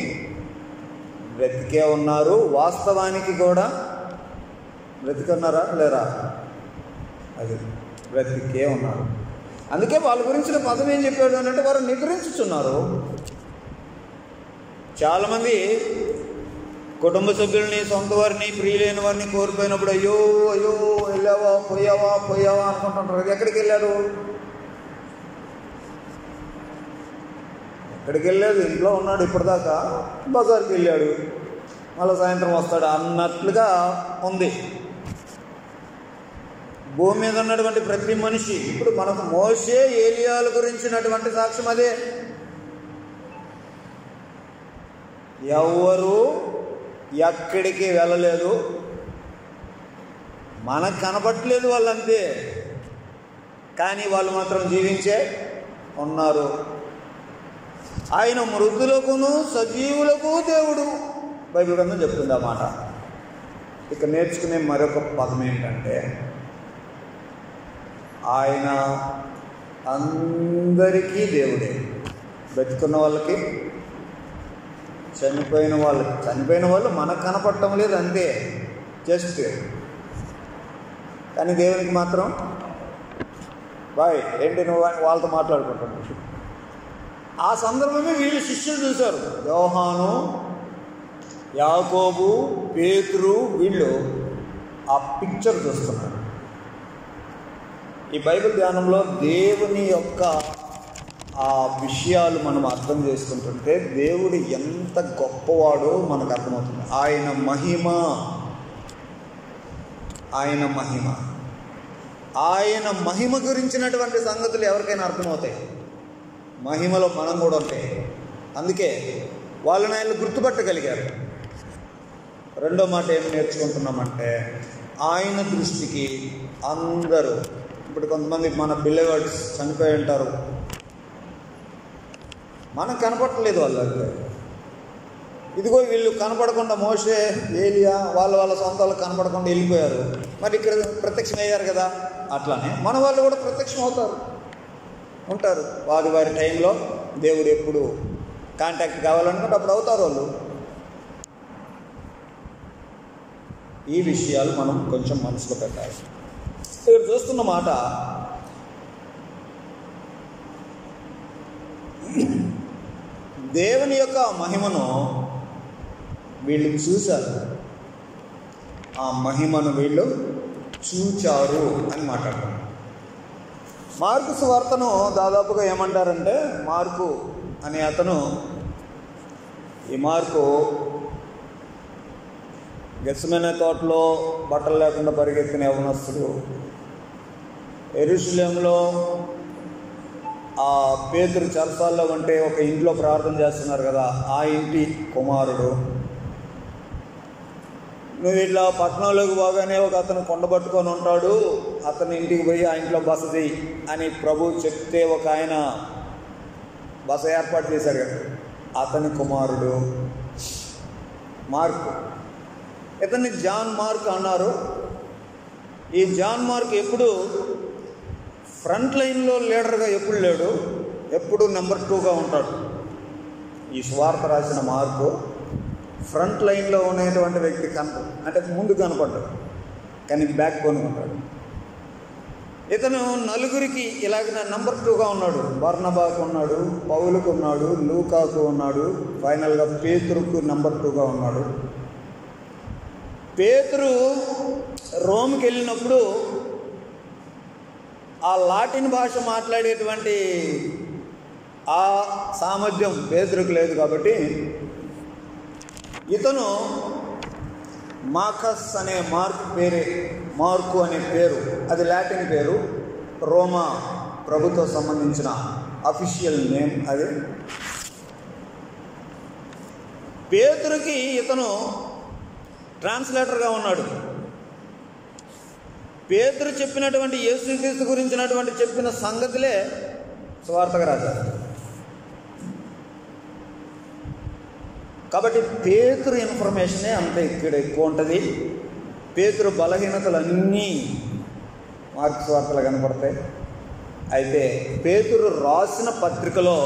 బ్రతికే ఉన్నారు. వాస్తవానికి కూడా బ్రతికున్నారా లేరా? అది బ్రతికే ఉన్నారు. అందుకే వాళ్ళ గురించిన పదం ఏం చెప్పాడు అని అంటే, వారు నిద్రించుచున్నారు. చాలామంది కుటుంబ సభ్యుల్ని, సొంత వారిని, ప్రియులైన వారిని కోల్పోయినప్పుడు అయ్యో అయ్యో వెళ్ళావా పోయావా అనుకుంటుంటారు. ఎక్కడికి వెళ్ళాడు? ఎక్కడికి వెళ్ళలేదు, ఇంట్లో ఉన్నాడు. ఇప్పటిదాకా బజార్కి వెళ్ళాడు, మళ్ళీ సాయంత్రం వస్తాడు అన్నట్లుగా ఉంది భూమి మీద ఉన్నటువంటి ప్రతి మనిషి. ఇప్పుడు మనకు మోషే, ఏలియాల గురించినటువంటి సాక్ష్యం అదే. ఎవరు ఎక్కడికి వెళ్ళలేదు, మనకు కనపట్లేదు వాళ్ళంతే, కానీ వాళ్ళు మాత్రం జీవించే ఉన్నారు. ఆయన మృతులకును సజీవులకు దేవుడు, బైబిల్ గ్రంథం చెప్తుంది ఆ మాట. ఇక నేర్చుకునే మరొక పదం ఏంటంటే, ఆయన అందరికీ దేవుడే. బ్రతికున్న వాళ్ళకి, చనిపోయిన వాళ్ళు మనకు కనపడటం లేదు అంతే, జస్ట్. కానీ దేవునికి మాత్రం బాయ్ ఏంటి నువ్వు వాళ్ళతో మాట్లాడుకుంటున్నావు. ఆ సందర్భమే వీళ్ళు శిష్యులు చూశారు. యోహాను, యాకోబు, పేతురు, వీళ్ళు ఆ పిక్చర్ చూస్తున్నారు. ఈ బైబిల్ ధ్యానంలో దేవుని యొక్క ఆ విషయాలు మనం అర్థం చేసుకుంటుంటే దేవుడు ఎంత గొప్పవాడో మనకు అర్థమవుతుంది. ఆయన మహిమ గురించినటువంటి సంగతులు ఎవరికైనా అర్థమవుతాయి. మహిమలో మనం కూడా ఉంటాయి. అందుకే వాళ్ళని ఆయన గుర్తుపట్టగలిగారు. రెండో మాట ఏం నేర్చుకుంటున్నామంటే, ఆయన దృష్టికి అందరూ, ఇప్పుడు కొంతమంది మన బిలీవర్స్ చనిపోయి ఉంటారు, మనకు కనపడలేదు వాళ్ళకి. ఇదిగో వీళ్ళు కనపడకుండా, మోషే, ఏలియా వాళ్ళ సొంత వాళ్ళకి కనపడకుండా వెళ్ళిపోయారు. మరి ఇక్కడ ప్రత్యక్షం అయ్యారు కదా, అట్లానే మన వాళ్ళు కూడా ప్రత్యక్షం ఉంటారు. వారి టైంలో దేవుడు ఎప్పుడు కాంటాక్ట్ కావాలనుకుంటే అప్పుడు అవుతారు వాళ్ళు. ఈ విషయాలు మనం కొంచెం మనసులో పెట్టాలి. ఇక్కడ చూస్తున్న మాట, దేవుని యొక్క మహిమను వీళ్ళు చూశారు, ఆ మహిమను వీళ్ళు చూచారు అని మాట్లాడుతున్నారు. మార్కు సువార్తను దాదాపుగా ఏమంటారంటే, మార్కు అనే అతను, ఈ మార్కు గెత్సేమనే తోటలో బట్టలు లేకుండా పరిగెత్తిన యవనస్తుడు, యెరూషలేములో ఆ పేతురు చెరసాల్లో ఉంటే ఒక ఇంట్లో ప్రార్థన చేస్తున్నారు కదా, ఆ ఇంటి కుమారుడు. నువ్వు ఇట్లా పట్టణంలోకి పోగానే ఒక అతను కొండ పట్టుకొని ఉంటాడు, అతని ఇంటికి పోయి ఆ ఇంట్లో బస చేయి అని ప్రభు చెప్తే ఒక ఆయన బస ఏర్పాటు చేశాడు కదా, అతని కుమారుడు మార్కు. ఇతన్ని జాన్ మార్క్ అన్నారు. ఈ జాన్ మార్క్ ఎప్పుడు ఫ్రంట్ లైన్లో లీడర్గా ఎప్పుడు లేడు, ఎప్పుడు నెంబర్ 2గా ఉంటాడు. ఈ సువార్త రాసిన మార్కు ఫ్రంట్ లైన్లో ఉన్నటువంటి వ్యక్తి అంటే ముందు కనపడ్డాడు, కానీ బ్యాక్ బోన్ ఉంటాడు. ఇతను నలుగురికి ఇలాగ నెంబర్ 2గా ఉన్నాడు. బర్నబాకు ఉన్నాడు, పౌలుకు ఉన్నాడు, లూకాకు ఉన్నాడు, ఫైనల్గా పేతురుకు నెంబర్ 2గా ఉన్నాడు. పేతురు రోమ్కి వెళ్ళినప్పుడు ఆ లాటిన్ భాష మాట్లాడేటువంటి ఆ సామర్థ్యం పేతురుకు లేదు కాబట్టి ఇతను మార్కస్ అనే మార్కు అనే పేరు, అది లాటిన్ పేరు, రోమా ప్రభుత్వం సంబంధించిన అఫీషియల్ నేమ్ అది. పేతురుకి ఇతను ట్రాన్స్లేటర్గా ఉన్నాడు. పేతురు చెప్పినటువంటి యేసుక్రీస్తు గురించినటువంటి చెప్పిన సంగతులే సువార్తగా రాశారు. కాబట్టి పేతురు ఇన్ఫర్మేషనే అంత ఎక్కువ ఉంటుంది. పేతురు బలహీనతలన్నీ మార్కు సువార్తలు కనపడతాయి. అయితే పేతురు రాసిన పత్రికలో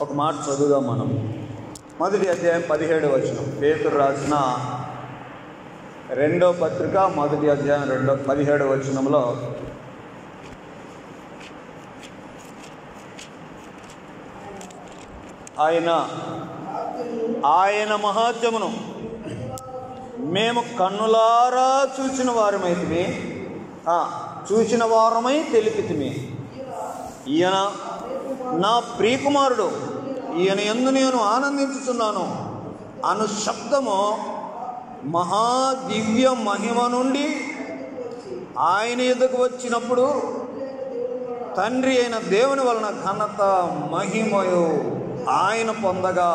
ఒక మాట చదువుదాం మనం. 1వ అధ్యాయం 17వ వచనం. పేతురు రాసిన 2వ పత్రిక 1వ అధ్యాయం 17వ వచనంలో ఆయన మహాత్యమును మేము కన్నులారా చూచిన వారమై తెలిపితిమి. ఈయన నా ప్రియకుమారుడు, ఈయన యందు నేను ఆనందించుతున్నాను అను శబ్దము మహాదివ్య మహిమ నుండి ఆయన ఎదుకు వచ్చినప్పుడు తండ్రి అయిన దేవుని వలన ఘనత మహిమయు ఆయన పొందగా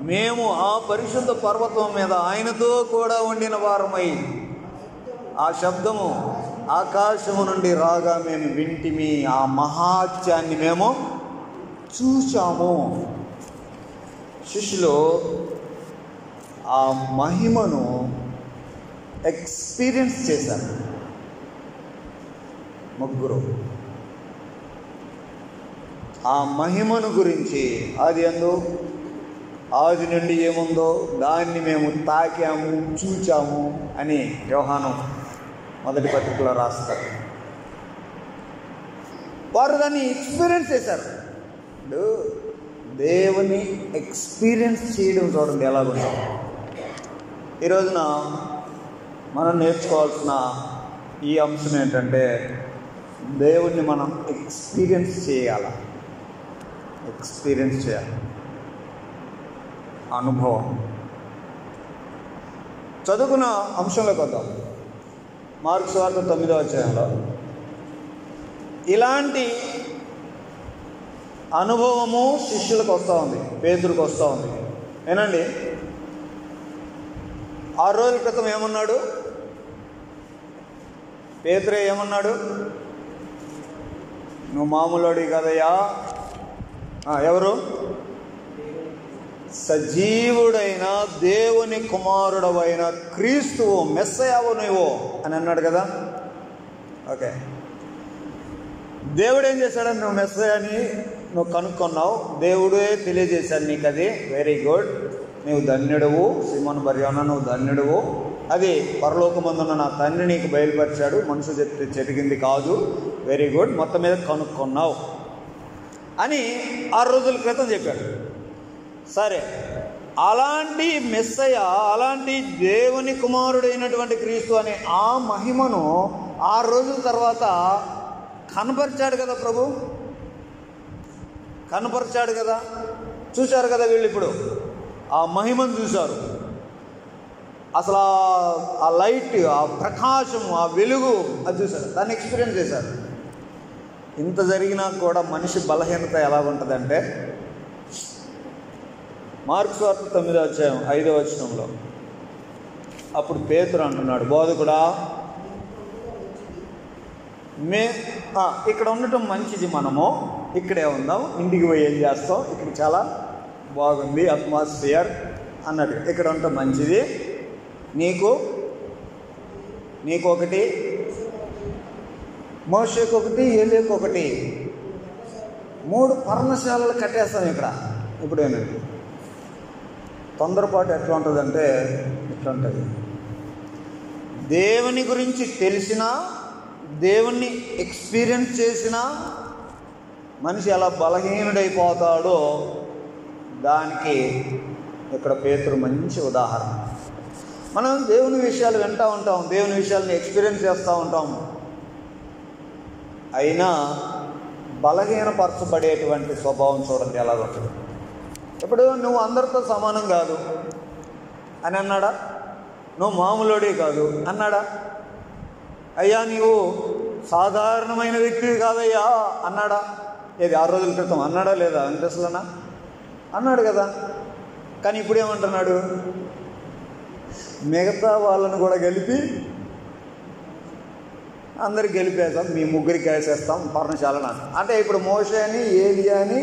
మేము ఆ పరిశుద్ధ పర్వతం మీద ఆయనతో కూడా ఉండిన వారమై ఆ శబ్దము ఆకాశము నుండి రాగా మేము వింటిమి, ఆ మహాత్యాన్ని మేము చూశాము. శిష్యులు ఆ మహిమను ఎక్స్పీరియన్స్ చేశారు. ముగ్గురు ఆ మహిమను గురించి ఆది నుండి ఏముందో దాన్ని మేము తాకాము, చూచాము అని యోహాను 1వ పత్రికలో రాస్తారు. వారు దాన్ని ఎక్స్పీరియన్స్ చేశారు. దేవుని ఎక్స్పీరియన్స్ చేయడం చూడండి ఎలాగుంటాం. ఈ రోజున మనం నేర్చుకోవాల్సిన ఈ అంశం ఏంటంటే దేవుణ్ణి మనం ఎక్స్పీరియన్స్ చేయాలి. అనుభవం. చదువుకున్న అంశంలోకి వద్దాం. మార్కు సువార్త 9వ అధ్యాయంలో ఇలాంటి అనుభవము శిష్యులకు వస్తూ ఉంది, పేతురుకు వస్తూ ఉంది. ఏనండి, 6 రోజుల క్రితం ఏమన్నాడు పేతురే? ఏమన్నాడు? నువ్వు మామూలుడి కదయ్యా, ఎవరు? సజీవుడైన దేవుని కుమారుడవైన క్రీస్తువు, మెస్సయావు నువ్వు అని అన్నాడు కదా. ఓకే, దేవుడు ఏం చేశాడని నువ్వు మెస్సయాని నువ్వు కనుక్కున్నావు, దేవుడే తెలియజేశాడు నీకు. అది వెరీ గుడ్, నువ్వు ధన్యుడవు. సిమోను బర్యోనా, నువ్వు ధన్యుడవు. అది పరలోకమందున్న నా తండ్రి నీకు బయలుపరిచాడు, మనసు చెప్తే చెరిగింది కాదు. వెరీ గుడ్, మొత్తం మీద కనుక్కున్నావు అని 6 రోజుల క్రితం చెప్పాడు. సరే, అలాంటి మెస్సయ, అలాంటి దేవుని కుమారుడైనటువంటి క్రీస్తు అనే ఆ మహిమను 6 రోజుల తర్వాత కనపరిచాడు కదా ప్రభు. కనపరిచాడు కదా, చూశారు కదా వీళ్ళు. ఇప్పుడు ఆ మహిమను చూశారు. అసలు ఆ లైట్, ఆ ప్రకాశం, ఆ వెలుగు అది చూశారు, దాన్ని ఎక్స్పీరియన్స్ చేశారు. ఇంత జరిగినా కూడా మనిషి బలహీనత ఎలా ఉంటుందంటే, మార్కు సువార్త 9వ అధ్యాయం 5వ వచనంలో అప్పుడు పేతురు అంటున్నాడు, బోధకుడా ఇక్కడ ఉండటం మంచిది, మనము ఇక్కడే ఉందాం, ఇంటికి పోయి ఏం చేస్తాం, ఇక్కడ చాలా బాగుంది అట్మాస్ఫియర్ అన్నట్టు ఇక్కడ ఉంటే మంచిది, నీకు ఒకటి, మోషేకు ఒకటి, ఏలియాకు ఒకటి, 3 పర్ణశాలలు కట్టేస్తాం ఇక్కడ. ఇప్పుడు ఏంటంటే తొందరపాటు ఎట్లా ఉంటుందంటే ఇట్లా ఉంటుంది. దేవుని గురించి తెలిసినా, దేవుణ్ణి ఎక్స్పీరియన్స్ చేసినా మనిషి ఎలా బలహీనుడైపోతాడో దానికి ఇక్కడ పేతురు మంచి ఉదాహరణ. మనం దేవుని విషయాలు వింటూ ఉంటాం, దేవుని విషయాలని ఎక్స్పీరియన్స్ చేస్తూ ఉంటాం, అయినా బలహీనపరచబడేటువంటి స్వభావం చూడండి ఎలా ఉంటుంది. ఇప్పుడు నువ్వు అందరితో సమానం కాదు అని అన్నాడా? నువ్వు మామూలుడే కాదు అన్నాడా? అయ్యా నీవు సాధారణమైన వ్యక్తివి కాదయ్యా అన్నాడా? ఏది 6 రోజుల క్రితం అన్నాడా లేదా? వెంకటేశ్వరనా అన్నాడు కదా. కానీ ఇప్పుడు ఏమంటున్నాడు? మిగతా వాళ్ళను కూడా కలిపి అందరికి గెలిపేస్తాం, మీ ముగ్గురికి వేసేస్తాం పర్ణశాలను అంటే ఇప్పుడు మోషే అని, ఏలియా అని,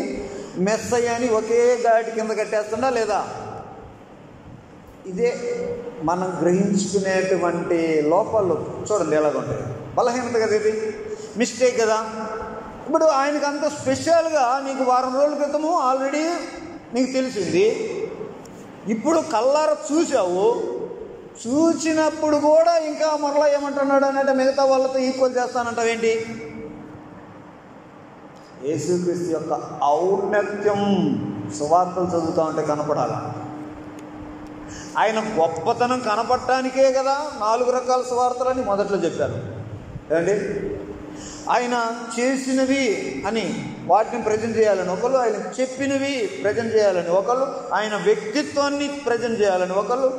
మెస్సయ్య అని ఒకే గాటి కింద కట్టేస్తుందా లేదా? ఇదే మనం గ్రహించుకునేటువంటి లోపాలు చూడండి ఎలాగుంటాయి. బలహీనత కదా, ఇది మిస్టేక్ కదా. ఇప్పుడు ఆయనకు అంత స్పెషల్గా నీకు 1 వారం రోజుల క్రితము ఆల్రెడీ నీకు తెలిసింది, ఇప్పుడు కళ్ళారా చూసావు, చూసినప్పుడు కూడా ఇంకా మరలా ఏమంటున్నాడు అంటే మిగతా వాళ్ళతో ఈక్వల్ చేస్తానంటావేంటి? యేసుక్రీస్తు యొక్క ఔన్నత్యం సువార్తలు చదువుతూ ఉంటే కనపడాల. ఆయన గొప్పతనం కనపడటానికే కదా 4 రకాల సువార్తలని మొదట్లో చెప్పారు ఏమండి. ఆయన చేసినవి అని వాటిని ప్రజెంట్ చేయాలని ఒకళ్ళు, ఆయన చెప్పినవి ప్రజెంట్ చేయాలని ఒకళ్ళు, ఆయన వ్యక్తిత్వాన్ని ప్రజెంట్ చేయాలని ఒకళ్ళు.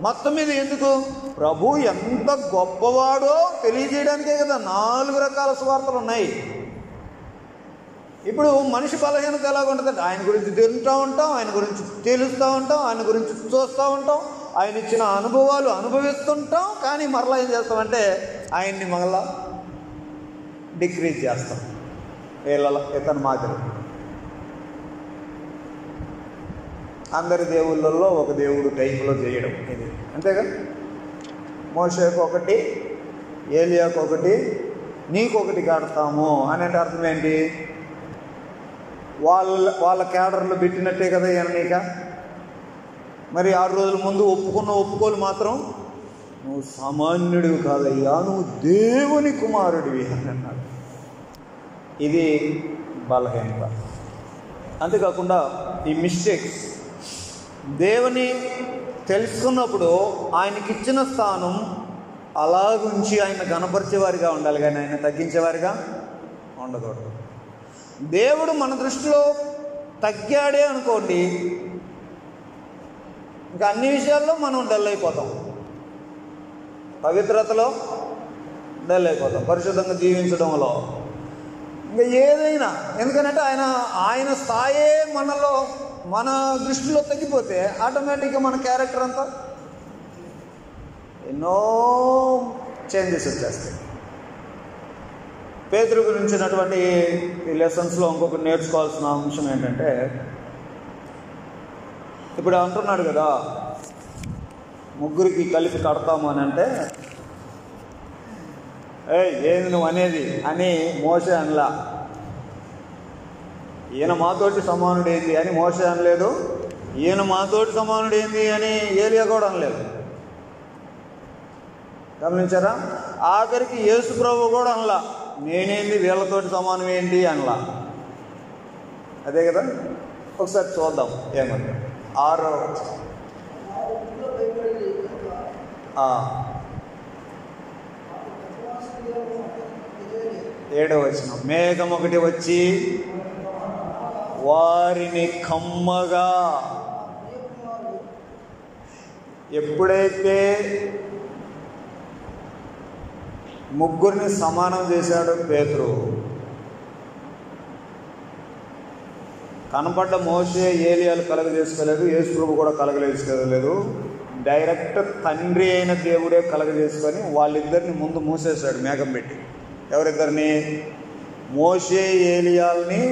మొత్తం మీద ఎందుకు? ప్రభు ఎంత గొప్పవాడో తెలియజేయడానికే కదా 4 రకాల సువార్తలు ఉన్నాయి. ఇప్పుడు మనిషి బలహీనత ఎలాగ ఉంటుందంటే ఆయన గురించి తింటూ ఉంటాం, ఆయన గురించి తెలుస్తూ ఉంటాం, ఆయన గురించి చూస్తూ ఉంటాం, ఆయన ఇచ్చిన అనుభవాలు అనుభవిస్తుంటాం, కానీ మరలా ఏం చేస్తామంటే ఆయన్ని మరలా డిక్రీజ్ చేస్తాం ఇతని మాదిరి. అందరి దేవుళ్ళల్లో ఒక దేవుడు టైపులో చేయడం ఇది అంతేగా. మోషేకు ఒకటి, ఏలియాకు ఒకటి, నీకొకటి కడతాము అని అంటే అర్థం ఏంటి? వాళ్ళ క్యాడర్లు పెట్టినట్టే కదా నీక. మరి 6 రోజుల ముందు ఒప్పుకోలు మాత్రం నువ్వు సామాన్యుడివి కాదయ్యా, నువ్వు దేవుని కుమారుడివి అని అన్నాడు. ఇది బలహీనత. అంతేకాకుండా ఈ మిస్టేక్స్, దేవుని తెలుసుకున్నప్పుడు ఆయనకిచ్చిన స్థానం అలాగుంచి ఆయన గణపరిచేవారిగా ఉండాలి, కానీ ఆయన తగ్గించేవారిగా ఉండకూడదు. దేవుడు మన దృష్టిలో తగ్గాడే అనుకోండి, ఇంకా అన్ని విషయాల్లో మనం డల్ అయిపోతాం. పవిత్రతలో డల్ అయిపోతాం, పరిశుద్ధంగా జీవించడంలో, ఇంకా ఏదైనా. ఎందుకంటే ఆయన స్థాయే మన దృష్టిలో తగ్గిపోతే ఆటోమేటిక్గా మన క్యారెక్టర్ అంతా ఎన్నో చేంజెస్ వచ్చేస్తాయి. పేతురు గురించినటువంటి ఈ లెసన్స్లో ఇంకొకటి నేర్చుకోవాల్సిన అంశం ఏంటంటే, ఇప్పుడు అంటున్నాడు కదా ముగ్గురికి కలిపి కడతాము అని అంటే, ఏంది నువ్వు అనేది అని మోషే అనలా. ఈయన మాతోటి సమానుడు ఏంది అని మోషే అనలేదు, ఈయన మాతోటి సమానుడు ఏంది అని ఏలియా కూడా అనలేదు. గమనించారా? ఆఖరికి యేసు ప్రభు కూడా అనలా, నేనేంది వీళ్ళతోటి సమానం ఏంటి అనలా. అదే కదా. ఒకసారి చూద్దాం ఏమంటే 6వ 7వ వచనం. మేఘం ఒకటి వచ్చి వారిని కమ్మగా. ఎప్పుడైతే ముగ్గురిని సమానం చేశాడు పేతురు, కనపడ్డ మోషే ఏలియాలు కలగజేసుకోలేదు, యేసు ప్రభు కూడా కలగజేసుకోలేదు. డైరెక్ట్ తండ్రి అయిన దేవుడే కలగజేసుకొని వాళ్ళిద్దరిని ముందు మూసేశాడు మేఘం పెట్టి. ఎవరిద్దరిని? మోషే ఏలియాల్ని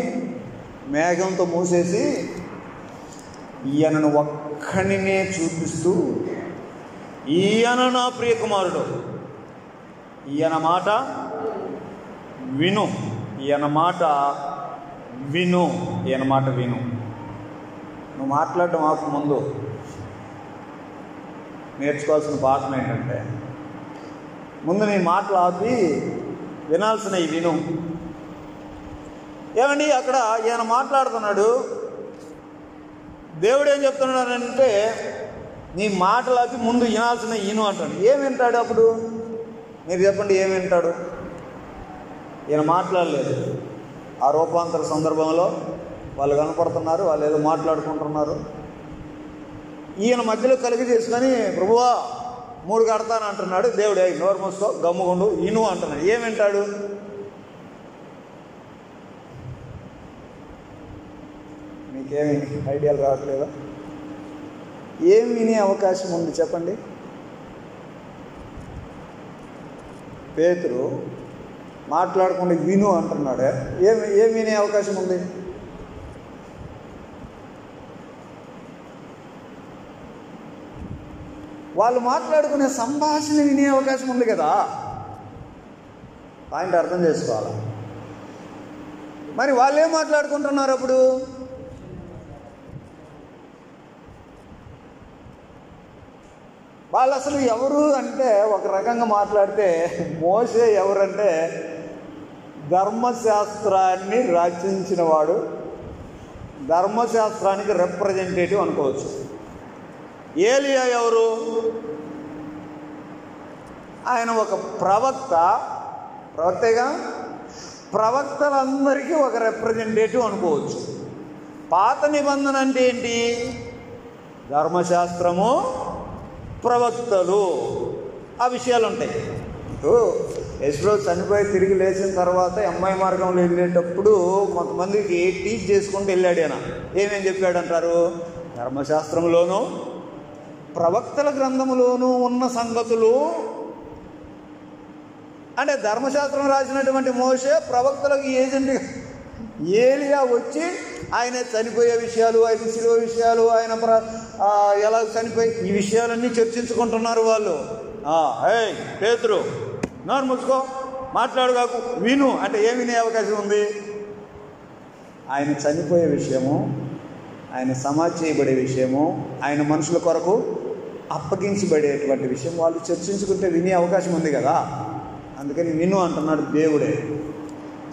మేఘంతో మూసేసి ఈయనను ఒక్క ఒక్కనినే చూపిస్తూ, ఈయన నా ప్రియకుమారుడు, ఈయన మాట విను, ఈయన మాట విను, ఈయన మాట విను. నువ్వు మాట్లాడడం ఆకు ముందు నేర్చుకోవాల్సిన పాఠం ఏంటంటే, ముందు నీ మాటలు ఆపి వినాల్సినవి విను. ఏమండి అక్కడ ఈయన మాట్లాడుతున్నాడు, దేవుడు ఏం చెప్తున్నాడంటే నీ మాటలు ఆపి ముందు వినాల్సిన ఈను అంటాడు. ఏం వింటాడు అప్పుడు? మీరు చెప్పండి, ఏం వింటాడు? ఈయన మాట్లాడలేదు. ఆ రూపాంతర సందర్భంలో వాళ్ళు కనపడుతున్నారు, వాళ్ళు ఏదో మాట్లాడుకుంటున్నారు. ఈయన మధ్యలో కలిగి చేసుకొని ప్రభువా 3 కడతాను అంటున్నాడు. దేవుడు నోరు మూసుకో, గమ్ముగుండు, ఇను అంటున్నాడు. ఏం వింటాడు? మీకేమి ఐడియాలు రావట్లేదా? ఏం వినే అవకాశం ఉంది చెప్పండి? పేతురు మాట్లాడకుండా విను అంటున్నాడే, ఏం వినే అవకాశం ఉంది? వాళ్ళు మాట్లాడుకునే సంభాషణ వినే అవకాశం ఉంది కదా. పాయింట్ అర్థం చేసుకోవాలి. మరి వాళ్ళు ఏం మాట్లాడుకుంటున్నారు అప్పుడు? వాళ్ళు అసలు ఎవరు అంటే, ఒక రకంగా మాట్లాడితే మోషే ఎవరంటే ధర్మశాస్త్రాన్ని రచించిన వాడు, ధర్మశాస్త్రానికి రిప్రజెంటేటివ్ అనుకోవచ్చు. ఏలియా ఎవరు? ఆయన ఒక ప్రవక్తగా, ప్రవక్తలందరికీ ఒక రిప్రజెంటేటివ్ అనుకోవచ్చు. పాత నిబంధన అంటే ఏంటి? ధర్మశాస్త్రము, ప్రవక్తలు, ఆ విషయాలు ఉంటాయి. యెషువ చనిపోయి తిరిగి లేచిన తర్వాత ఎంఐ మార్గంలో వెళ్ళేటప్పుడు కొంతమందికి టీచ్ చేసుకుంటూ వెళ్ళాడు. ఆయన ఏమేం చెప్పాడంటారు? ధర్మశాస్త్రంలోనూ ప్రవక్తల గ్రంథములోనూ ఉన్న సంగతులు, అంటే ధర్మశాస్త్రం రాసినటువంటి మోషే ప్రవక్తలకు ఏజెంట్. ఏలియా వచ్చి ఆయన చనిపోయే విషయాలు, ఆయన శిలువ విషయాలు, ఆయన ఎలా చనిపోయి, ఈ విషయాలన్నీ చర్చించుకుంటున్నారు వాళ్ళు. పేతురు నోరు మూసుకో, మాట్లాడుగాకు, విను అంటే ఏం వినే అవకాశం ఉంది? ఆయన చనిపోయే విషయము, ఆయన సమాధి చేయబడే విషయము, ఆయన మనుషుల కొరకు అప్పగించబడేటువంటి విషయం వాళ్ళు చర్చించుకుంటే వినే అవకాశం ఉంది కదా. అందుకని విను అంటున్నాడు దేవుడే.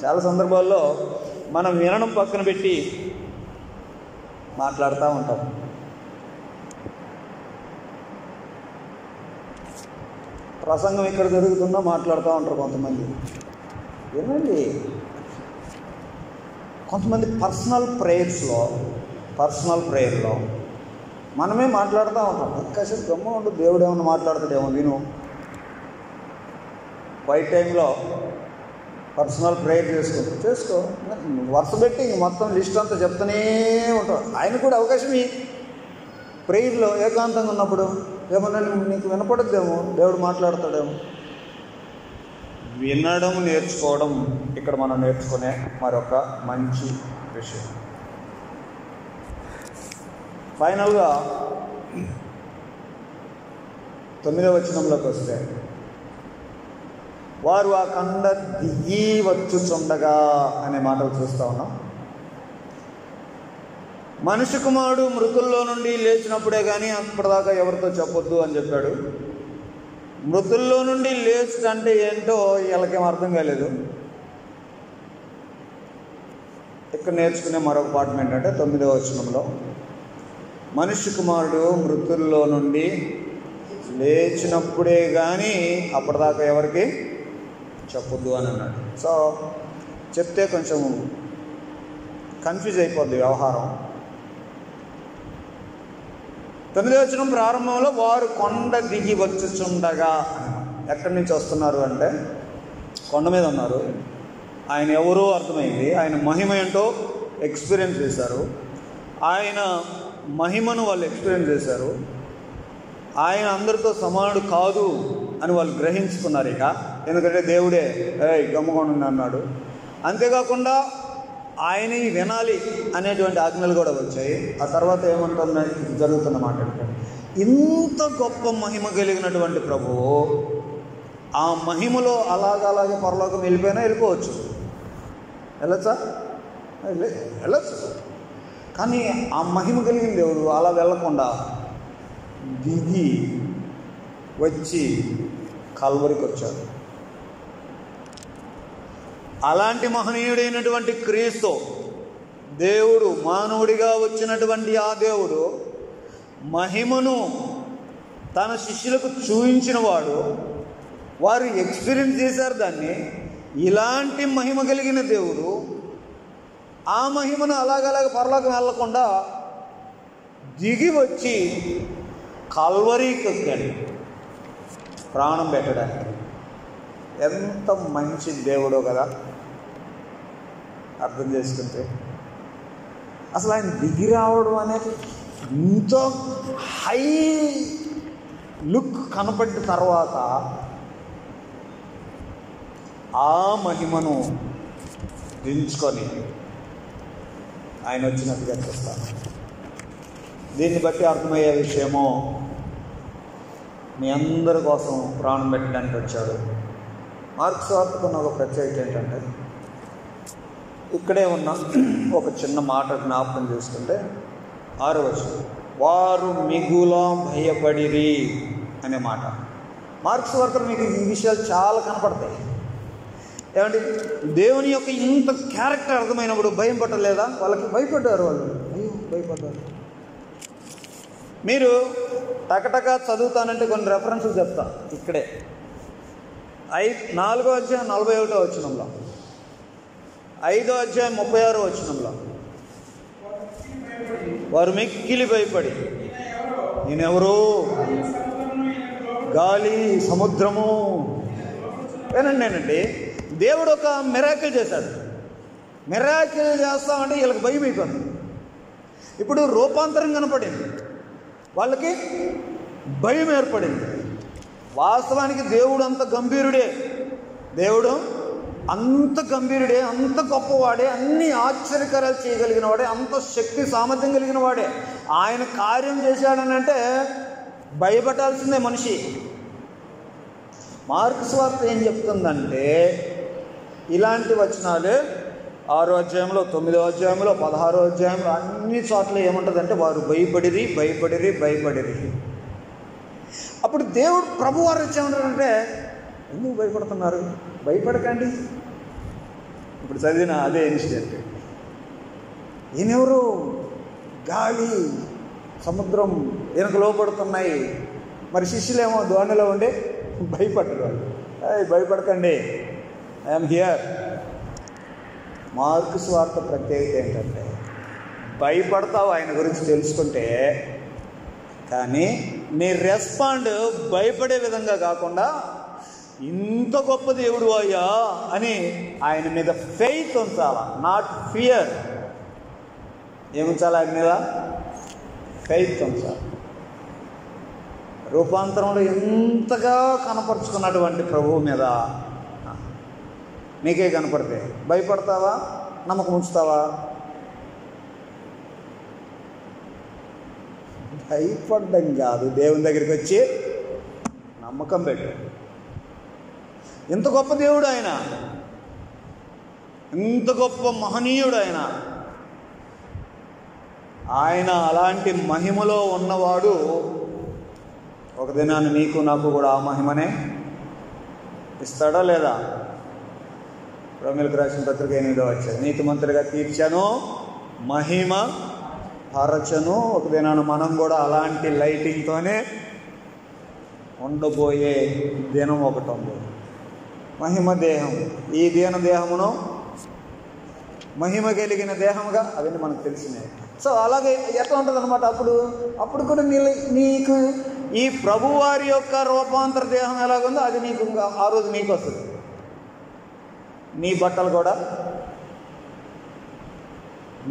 చాలా సందర్భాల్లో మనం వినడం పక్కన పెట్టి మాట్లాడుతూ ఉంటాం. ప్రసంగం ఇక్కడ జరుగుతున్నా మాట్లాడుతూ ఉంటారు కొంతమంది. వినండి. కొంతమంది పర్సనల్ ప్రేయర్లో మనమే మాట్లాడుతూ ఉంటాం. ఒక్కసారి గమ్మ ఉండు, దేవుడు ఏమన్నా మాట్లాడతాడేమో విను. వైట్ టైంలో పర్సనల్ ప్రేయర్ చేసుకో, వరుస పెట్టి మొత్తం లిస్ట్ అంతా చెప్తూనే ఉంటాం. ఆయన కూడా అవకాశం ఈ ప్రేయర్లో ఏకాంతంగా ఉన్నప్పుడు ఏమన్నా నీకు వినపడద్దేమో, దేవుడు మాట్లాడతాడేమో. వినడం నేర్చుకోవడం ఇక్కడ మనం నేర్చుకునే మరొక మంచి విషయం. ఫైనల్గా 9వ వచనంలోకి వస్తే, వారు ఆ కొండ దిగి వచ్చుచుండగా అనే మాటలు చూస్తూ ఉన్నాం. మనిషి కుమారుడు మృతుల్లో నుండి లేచినప్పుడే కానీ అప్పటిదాకా ఎవరితో చెప్పొద్దు అని చెప్పాడు. మృతుల్లో నుండి లేచి అంటే ఏంటో వీళ్ళకేం అర్థం కాలేదు. ఇక్కడ నేర్చుకునే మరొక పాఠం ఏంటంటే 9వ వచనంలో, మనిషి కుమారుడు మృతుల్లో నుండి లేచినప్పుడే కానీ అప్పటిదాకా ఎవరికి చెప్పొద్దు అని అన్నాడు. సో చెప్తే కొంచెం కన్ఫ్యూజ్ అయిపోద్ది వ్యవహారం. 9వ వచనం ప్రారంభంలో వారు కొండ దిగి వచ్చుచుండగా, ఎక్కడి నుంచి వస్తున్నారు అంటే కొండ మీద ఉన్నారు. ఆయన ఎవరో అర్థమైంది, ఆయన మహిమ ఏంటో ఎక్స్పీరియన్స్ చేశారు, ఆయన మహిమను వాళ్ళు ఎక్స్పీరియన్స్ చేశారు, ఆయన అందరితో సమానుడు కాదు అని వాళ్ళు గ్రహించుకున్నారు. ఇక ఎందుకంటే దేవుడే గమ్మగొండ అన్నాడు. అంతేకాకుండా ఆయన వినాలి అనేటువంటి ఆజ్ఞలు కూడా వచ్చాయి. ఆ తర్వాత ఏమంటున్నా జరుగుతున్న మాట అంటే, ఇంత గొప్ప మహిమ కలిగినటువంటి ప్రభువు ఆ మహిమలో అలాగే పరలోకం వెళ్ళిపోయినా వెళ్ళిపోవచ్చు, వెళ్ళొచ్చా? వెళ్ళొచ్చు. కానీ ఆ మహిమ కలిగిన దేవుడు అలా వెళ్ళకుండా దిగి వచ్చి కల్వరికి వచ్చాడు. అలాంటి మహనీయుడైనటువంటి క్రీస్తు దేవుడు మానవుడిగా వచ్చినటువంటి ఆ దేవుడు మహిమను తన శిష్యులకు చూపించిన వాడు, వారు ఎక్స్పీరియన్స్ చేశారు దాన్ని. ఇలాంటి మహిమ కలిగిన దేవుడు ఆ మహిమను అలాగ పరలోకం వెళ్ళకుండా దిగి వచ్చి కల్వరికి ఎక్కాడు ప్రాణం పెట్టడానికి. ఎంత మంచి దేవుడో కదా అర్థం చేసుకుంటే. అసలు ఆయన దిగి రావడం అనేది ఇంత హై లుక్ కనపడిన తర్వాత ఆ మహిమను దించుకొని ఆయన వచ్చినట్టుగా చూస్తాను. దీన్ని బట్టి అర్థమయ్యే విషయమో, మీ అందరి కోసం ప్రాణం పెట్టడానికి వచ్చాడు. మార్కు సువార్తకున్న ఒక ప్రత్యేకత ఏంటంటే, ఇక్కడే ఉన్న ఒక చిన్న మాట జ్ఞాపకం చేసుకుంటే 6వ వచనం, వారు మిగులా భయపడిరి అనే మాట. మార్కు సువార్తలో మీకు ఈ విషయాలు చాలా కనపడతాయి. ఏమంటే దేవుని యొక్క ఇంత క్యారెక్టర్ అర్థమైనప్పుడు భయం పట్టలేదా? వాళ్ళకి భయపడ్డారు, వాళ్ళు భయపడ్డారు. మీరు టకటకా చదువుతానంటే కొన్ని రెఫరెన్సులు చెప్తా. ఇక్కడే 4వ అధ్యాయం 41వ వచనంలో, 5వ అధ్యాయం 36వ వచనంలో, వారు మిక్కిలి భయపడి, నేనెవరు? గాలి, సముద్రము. ఏనండి దేవుడు ఒక మిరాకిల్ చేశాడు. మిరాకిల్ చేస్తామంటే వీళ్ళకి భయం అయిపోయింది. ఇప్పుడు రూపాంతరం కనపడింది, వాళ్ళకి భయం ఏర్పడింది. వాస్తవానికి దేవుడు అంత గంభీరుడే, దేవుడు అంత గంభీరుడే, అంత గొప్పవాడే, అన్ని ఆశ్చర్యకరాలు చేయగలిగిన వాడే, అంత శక్తి సామర్థ్యం కలిగిన వాడే. ఆయన కార్యం చేశాడని అంటే భయపడాల్సిందే మనిషి. మార్కు సువార్త ఏం చెప్తుందంటే, ఇలాంటి వచనాలు 6వ అధ్యాయంలో, 9వ అధ్యాయంలో, 16వ అధ్యాయంలో అన్ని చోట్ల ఏముంటుందంటే, వారు భయపడిరి. అప్పుడు దేవుడు ప్రభువారు వచ్చేమంటారంటే, ఎందుకు భయపడుతున్నారు? భయపడకండి. ఇప్పుడు చదివిన అదే ఇన్సిడెంట్. ఈయనెవరు? గాలి, సముద్రం ఈయనకు లోపడుతున్నాయి. మరి శిష్యులేమో ధోనిలో ఉండి భయపడ్డారు. భయపడకండి, ఐఎమ్ హియర్. మార్కు సువార్త ప్రత్యేకత ఏంటంటే, భయపడతావు ఆయన గురించి తెలుసుకుంటే, కానీ నీ రెస్పాండ్ భయపడే విధంగా కాకుండా, ఇంత గొప్ప దేవుడు అయ్యా అని ఆయన మీద ఫెయిత్ ఉంచాలా, నాట్ ఫియర్. ఏముంచాలి? ఆయన మీద ఫెయిత్ ఉంచాలి. రూపాంతరంలో ఎంతగా కనపరుచుకున్నటువంటి ప్రభువు మీద నీకే కనపడితే భయపడతావా? నమ్మకం ఉంచుతావా? భయపడ్డం కాదు, దేవుని దగ్గరికి వచ్చి నమ్మకం పెట్టు. ఎంత గొప్ప దేవుడు ఆయన, ఎంత గొప్ప మహనీయుడు ఆయన. ఆయన అలాంటి మహిమలో ఉన్నవాడు ఒక దినాన్ని నీకు నాకు కూడా ఆ మహిమనే ఇస్తాడా లేదా? రోమీయులకు రాసిన పత్రిక 8వ అధ్యాయం, నీతిమంతుడిగా తీర్చాను, మహిమ పరచను. ఒక దినాన్ని మనం కూడా అలాంటి లైటింగ్తోనే ఉండబోయే దినం ఒకటి ఉంది. మహిమ దేహం, ఈ దేహమును మహిమ కలిగిన దేహముగా, అవన్నీ మనకు తెలిసినాయి. సో అలాగే ఎట్లా ఉంటుంది అనమాట. అప్పుడు కూడా నీకు ఈ ప్రభువారి యొక్క రూపాంతర దేహం ఎలాగుందో అది నీకు ఆ రోజు నీకు వస్తుంది. నీ బట్టలు కూడా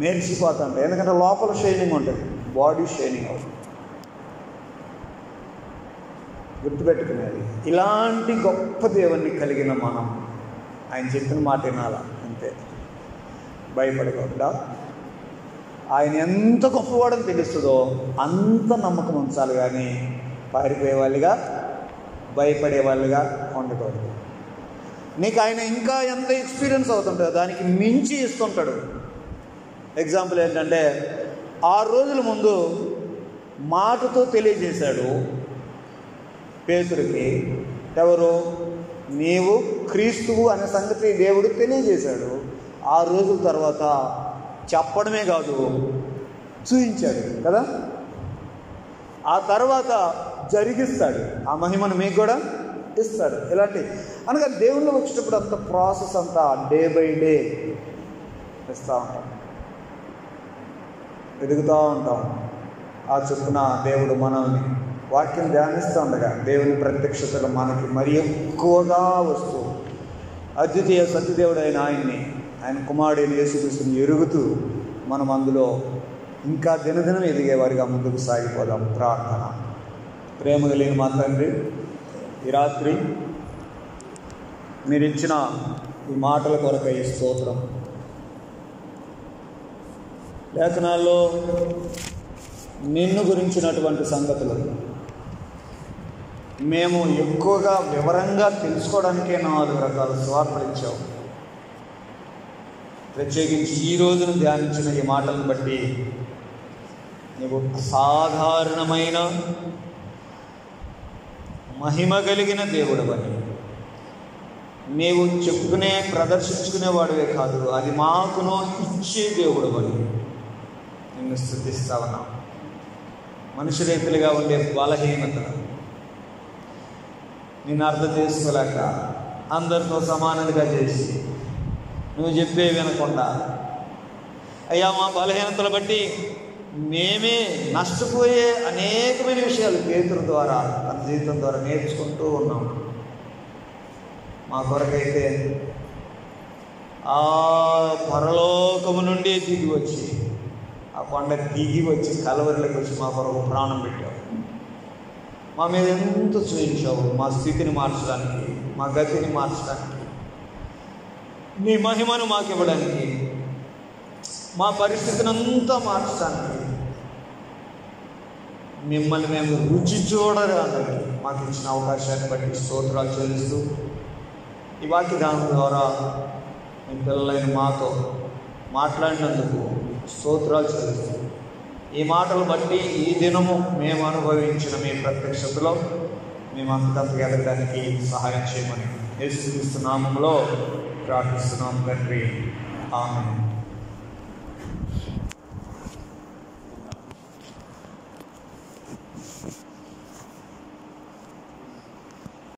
మెరిసిపోతుంటాయి, ఎందుకంటే లోపల షైనింగ్ ఉంటుంది, బాడీ షైనింగ్ అవుతుంది. గుర్తుపెట్టుకునేది. ఇలాంటి గొప్ప దేవుణ్ణి కలిగిన మనం ఆయన చెప్పిన మాట వినాలా, అంతే. భయపడకుండా ఆయన ఎంత గొప్పవాడని తెలుస్తుందో అంత నమ్మకం ఉంచాలి, కానీ పారిపోయే వాళ్ళుగా భయపడే వాళ్ళుగా ఉండకూడదు. నీకు ఆయన ఇంకా ఎంత ఎక్స్పీరియన్స్ అవుతుంటుందో దానికి మించి ఇస్తుంటాడు. ఎగ్జాంపుల్ ఏంటంటే 6 రోజుల ముందు మాటతో తెలియజేశాడు పేతురుకి, ఎవరు? నీవు క్రీస్తువు అనే సంగతి దేవుడు తెలియజేశాడు. 6 రోజుల తర్వాత చెప్పడమే కాదు, చూపించాడు కదా. ఆ తర్వాత జరిగిస్తాడు, ఆ మహిమను మీకు కూడా ఇస్తాడు. ఇలాంటి అనగా దేవుళ్ళు వచ్చేటప్పుడు అంత ప్రాసెస్ అంతా డే బై డే ఇస్తూ ఉంటాం, ఎదుగుతూ ఉంటాం. ఆ చొప్పున దేవుడు మనల్ని వాక్యం ధ్యానిస్తూ ఉండగా దేవుని ప్రత్యక్షతలు మనకి మరి ఎక్కువగా వస్తూ అద్వితీయ సత్యదేవుడైన ఆయన కుమారుడైన యేసుక్రీస్తుని ఎరుగుతూ మనం అందులో ఇంకా దినదినం ఎదిగేవారిగా ముందుకు సాగిపోదాం. ప్రార్థన. ప్రేమ కలిగిన మా తండ్రి, ఈ రాత్రి మీరు ఇచ్చిన ఈ మాటల కొరకై స్తోత్రం. లేఖనాల్లో నిన్ను గురించినటువంటి సంగతులు మేము ఎక్కువగా వివరంగా తెలుసుకోవడానికే 4 రకాల స్వార్థలు ఇచ్చావు. ప్రత్యేకించి ఈ రోజును ధ్యానించిన ఈ మాటలను బట్టి నీవు అసాధారణమైన మహిమ కలిగిన దేవుడవని, నీవు చెప్పుకునే ప్రదర్శించుకునేవాడివే కాదు, అది మాకును ఇచ్చే దేవుడవని నిన్ను స్తుతిస్తా ఉన్నాం. మనుషు రీతిగా ఉండే బలహీనతలు నిన్ను అర్థం చేసుకోలేక అందరితో సమానంగా చేసి నువ్వు చెప్పే వినకుండా, అయ్యా మా బలహీనతలు బట్టి మేమే నష్టపోయే అనేకమైన విషయాలు పేతురు ద్వారా తన జీవితం ద్వారా నేర్చుకుంటూ ఉన్నాం. మా కొరకైతే ఆ పరలోకము నుండి దిగి వచ్చి, ఆ కొండ దిగి వచ్చి కలవరిలోకి వచ్చి మా కొరకు ప్రాణం పెట్టావు. మా మీద ఎంత చూపించావు, మా స్థితిని మార్చడానికి, మా గతిని మార్చడానికి, నీ మహిమను మాకు ఇవ్వడానికి, మా పరిస్థితిని అంతా మార్చడానికి, మిమ్మల్ని మేము రుచి చూడడానికి మాకు ఇచ్చిన అవకాశాన్ని బట్టి స్తోత్రాలు చెల్లిస్తూ, ఈ వాక్యదానం ద్వారా మీ పిల్లలైన మాతో మాట్లాడినందుకు స్తోత్రాలు చెల్లిస్తూ, ఈ మాటలు బట్టి ఈ దినము మేము అనుభవించిన మీ ప్రత్యక్షతలో మేము అంతకంతగా ఎదగడానికి సహాయం చేయమని యేసుక్రీస్తు నామములో ప్రార్థిస్తున్నాం తండ్రి. ఆమేన్.